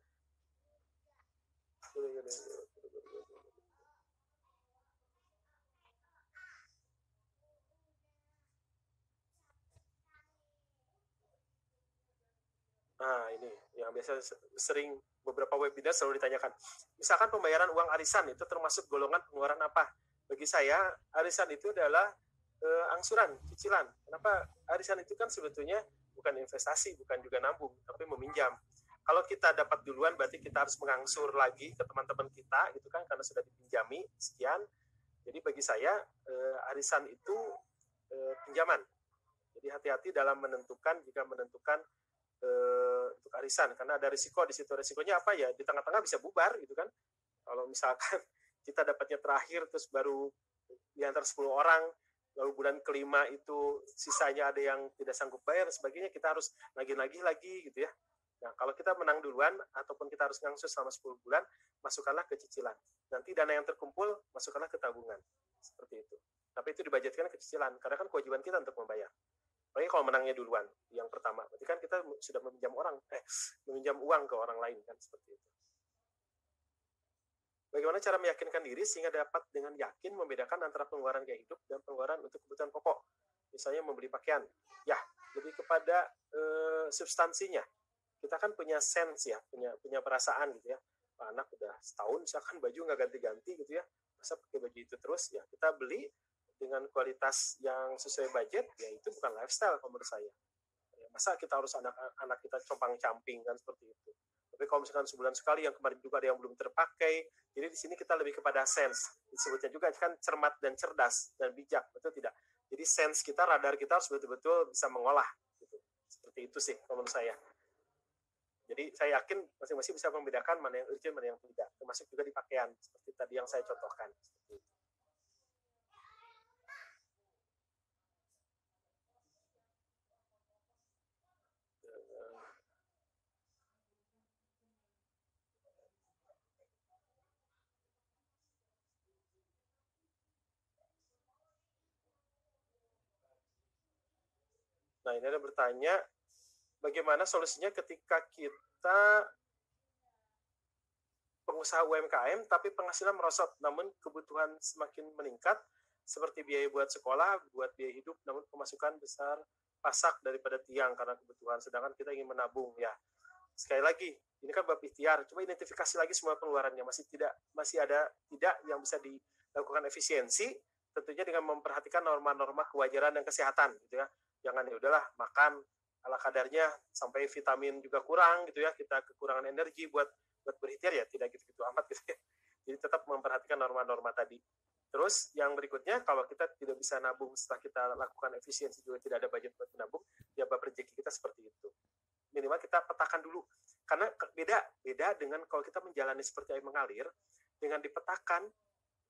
Nah, ini yang biasa sering beberapa webinar selalu ditanyakan. Misalkan pembayaran uang arisan itu termasuk golongan pengeluaran apa? Bagi saya, arisan itu adalah angsuran, cicilan. Kenapa? Arisan itu kan sebetulnya bukan investasi, bukan juga nabung, tapi meminjam. Kalau kita dapat duluan, berarti kita harus mengangsur lagi ke teman-teman kita, gitu kan, karena sudah dipinjami sekian. Jadi bagi saya, arisan itu pinjaman. Jadi hati-hati dalam menentukan, jika menentukan untuk arisan, karena ada risiko di situ. Risikonya apa ya? Di tengah-tengah bisa bubar gitu kan. Kalau misalkan kita dapatnya terakhir terus baru di antara 10 orang, lalu bulan kelima itu sisanya ada yang tidak sanggup bayar dan sebagainya, kita harus nagih-nagih lagi gitu ya. Nah, kalau kita menang duluan ataupun kita harus ngangsus selama 10 bulan, masukkanlah ke cicilan. Nanti dana yang terkumpul masukkanlah ke tabungan. Seperti itu. Tapi itu dibudgetkan ke cicilan karena kan kewajiban kita untuk membayar. Apalagi kalau menangnya duluan, yang pertama. Berarti kan kita sudah meminjam uang ke orang lain kan, seperti itu. Bagaimana cara meyakinkan diri sehingga dapat dengan yakin membedakan antara pengeluaran gaya hidup dan pengeluaran untuk kebutuhan pokok? Misalnya membeli pakaian. Ya, lebih kepada substansinya. Kita kan punya sense ya, punya perasaan gitu ya. Anak udah setahun misalkan baju nggak ganti-ganti gitu ya. Masa pakai baju itu terus? Ya, kita beli dengan kualitas yang sesuai budget, ya itu bukan lifestyle menurut saya. Masa kita harus anak kita compang-camping kan, seperti itu. Tapi kalau misalkan sebulan sekali, yang kemarin juga ada yang belum terpakai, jadi di sini kita lebih kepada sense. Disebutnya juga kan cermat dan cerdas dan bijak, betul tidak? Jadi sense kita, radar kita harus betul-betul bisa mengolah. Gitu. Seperti itu sih menurut saya. Jadi saya yakin masing-masing bisa membedakan mana yang urgent, mana yang tidak. Termasuk juga di pakaian, seperti tadi yang saya contohkan. Seperti itu. Nah, ini ada bertanya, bagaimana solusinya ketika kita pengusaha UMKM tapi penghasilan merosot, namun kebutuhan semakin meningkat, seperti biaya buat sekolah, buat biaya hidup, namun pemasukan besar pasak daripada tiang karena kebutuhan, sedangkan kita ingin menabung. Ya, sekali lagi, ini kan bab ikhtiar, coba identifikasi lagi semua pengeluarannya, masih ada tidak yang bisa dilakukan efisiensi, tentunya dengan memperhatikan norma-norma kewajaran dan kesehatan, gitu ya. Jangan ya udahlah makan ala kadarnya sampai vitamin juga kurang gitu ya, kita kekurangan energi buat berikhtiar, ya tidak gitu-gitu amat gitu ya. Jadi tetap memperhatikan norma-norma tadi. Terus yang berikutnya, kalau kita tidak bisa nabung setelah kita lakukan efisiensi, juga tidak ada budget buat menabung, ya bab rezeki kita seperti itu. Minimal kita petakan dulu, karena beda dengan kalau kita menjalani seperti air mengalir, dengan dipetakan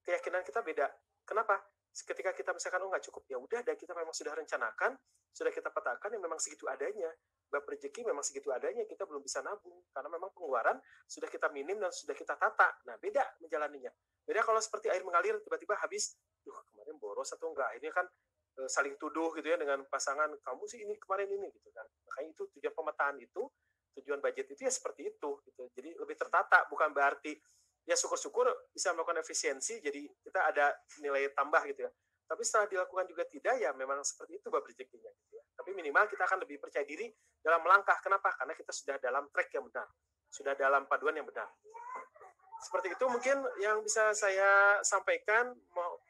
keyakinan kita beda. Kenapa? Ketika kita misalkan nggak cukup, ya udah, dan kita memang sudah rencanakan, sudah kita petakan, yang memang segitu adanya. Bab rezeki memang segitu adanya, kita belum bisa nabung karena memang pengeluaran sudah kita minim dan sudah kita tata. Nah, beda menjalaninya. Beda kalau seperti air mengalir tiba-tiba habis, kemarin boros atau enggak, ini kan saling tuduh gitu ya dengan pasangan, kamu sih ini kemarin ini gitu kan. Makanya itu tujuan pemetaan itu, tujuan budget itu ya seperti itu gitu. Jadi lebih tertata, bukan berarti ya syukur-syukur bisa melakukan efisiensi, jadi kita ada nilai tambah gitu ya. Tapi setelah dilakukan juga tidak, ya memang seperti itu bab rezekinya gitu ya. Tapi minimal kita akan lebih percaya diri dalam melangkah. Kenapa? Karena kita sudah dalam track yang benar, sudah dalam paduan yang benar. Seperti itu mungkin yang bisa saya sampaikan.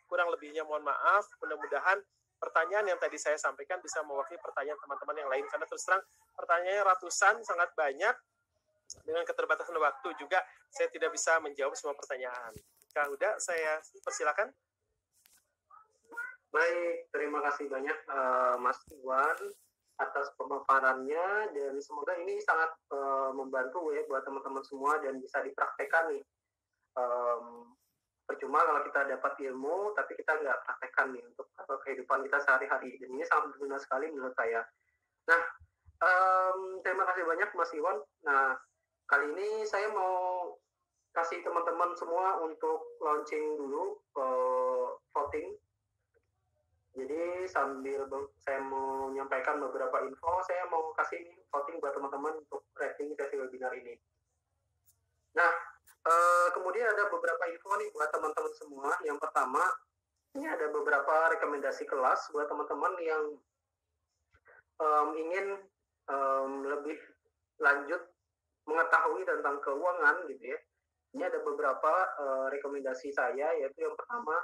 Kurang lebihnya mohon maaf. Mudah-mudahan pertanyaan yang tadi saya sampaikan bisa mewakili pertanyaan teman-teman yang lain, karena terus terang pertanyaannya ratusan, sangat banyak. Dengan keterbatasan waktu juga saya tidak bisa menjawab semua pertanyaan. Kak Huda, saya persilakan. Baik, terima kasih banyak Mas Iwan atas pemaparannya, dan semoga ini sangat membantu ya buat teman-teman semua dan bisa dipraktekkan nih. Percuma kalau kita dapat ilmu tapi kita nggak praktekkan nih untuk kehidupan kita sehari-hari, dan ini sangat berguna sekali menurut saya. Nah, terima kasih banyak Mas Iwan. Nah, kali ini saya mau kasih teman-teman semua untuk launching dulu voting. Jadi sambil saya mau menyampaikan beberapa info, saya mau kasih voting buat teman-teman untuk rating sesi webinar ini. Nah, kemudian ada beberapa info nih buat teman-teman semua. Yang pertama, ini ada beberapa rekomendasi kelas buat teman-teman yang ingin lebih lanjut mengetahui tentang keuangan gitu ya. Ini ada beberapa rekomendasi saya, yaitu yang pertama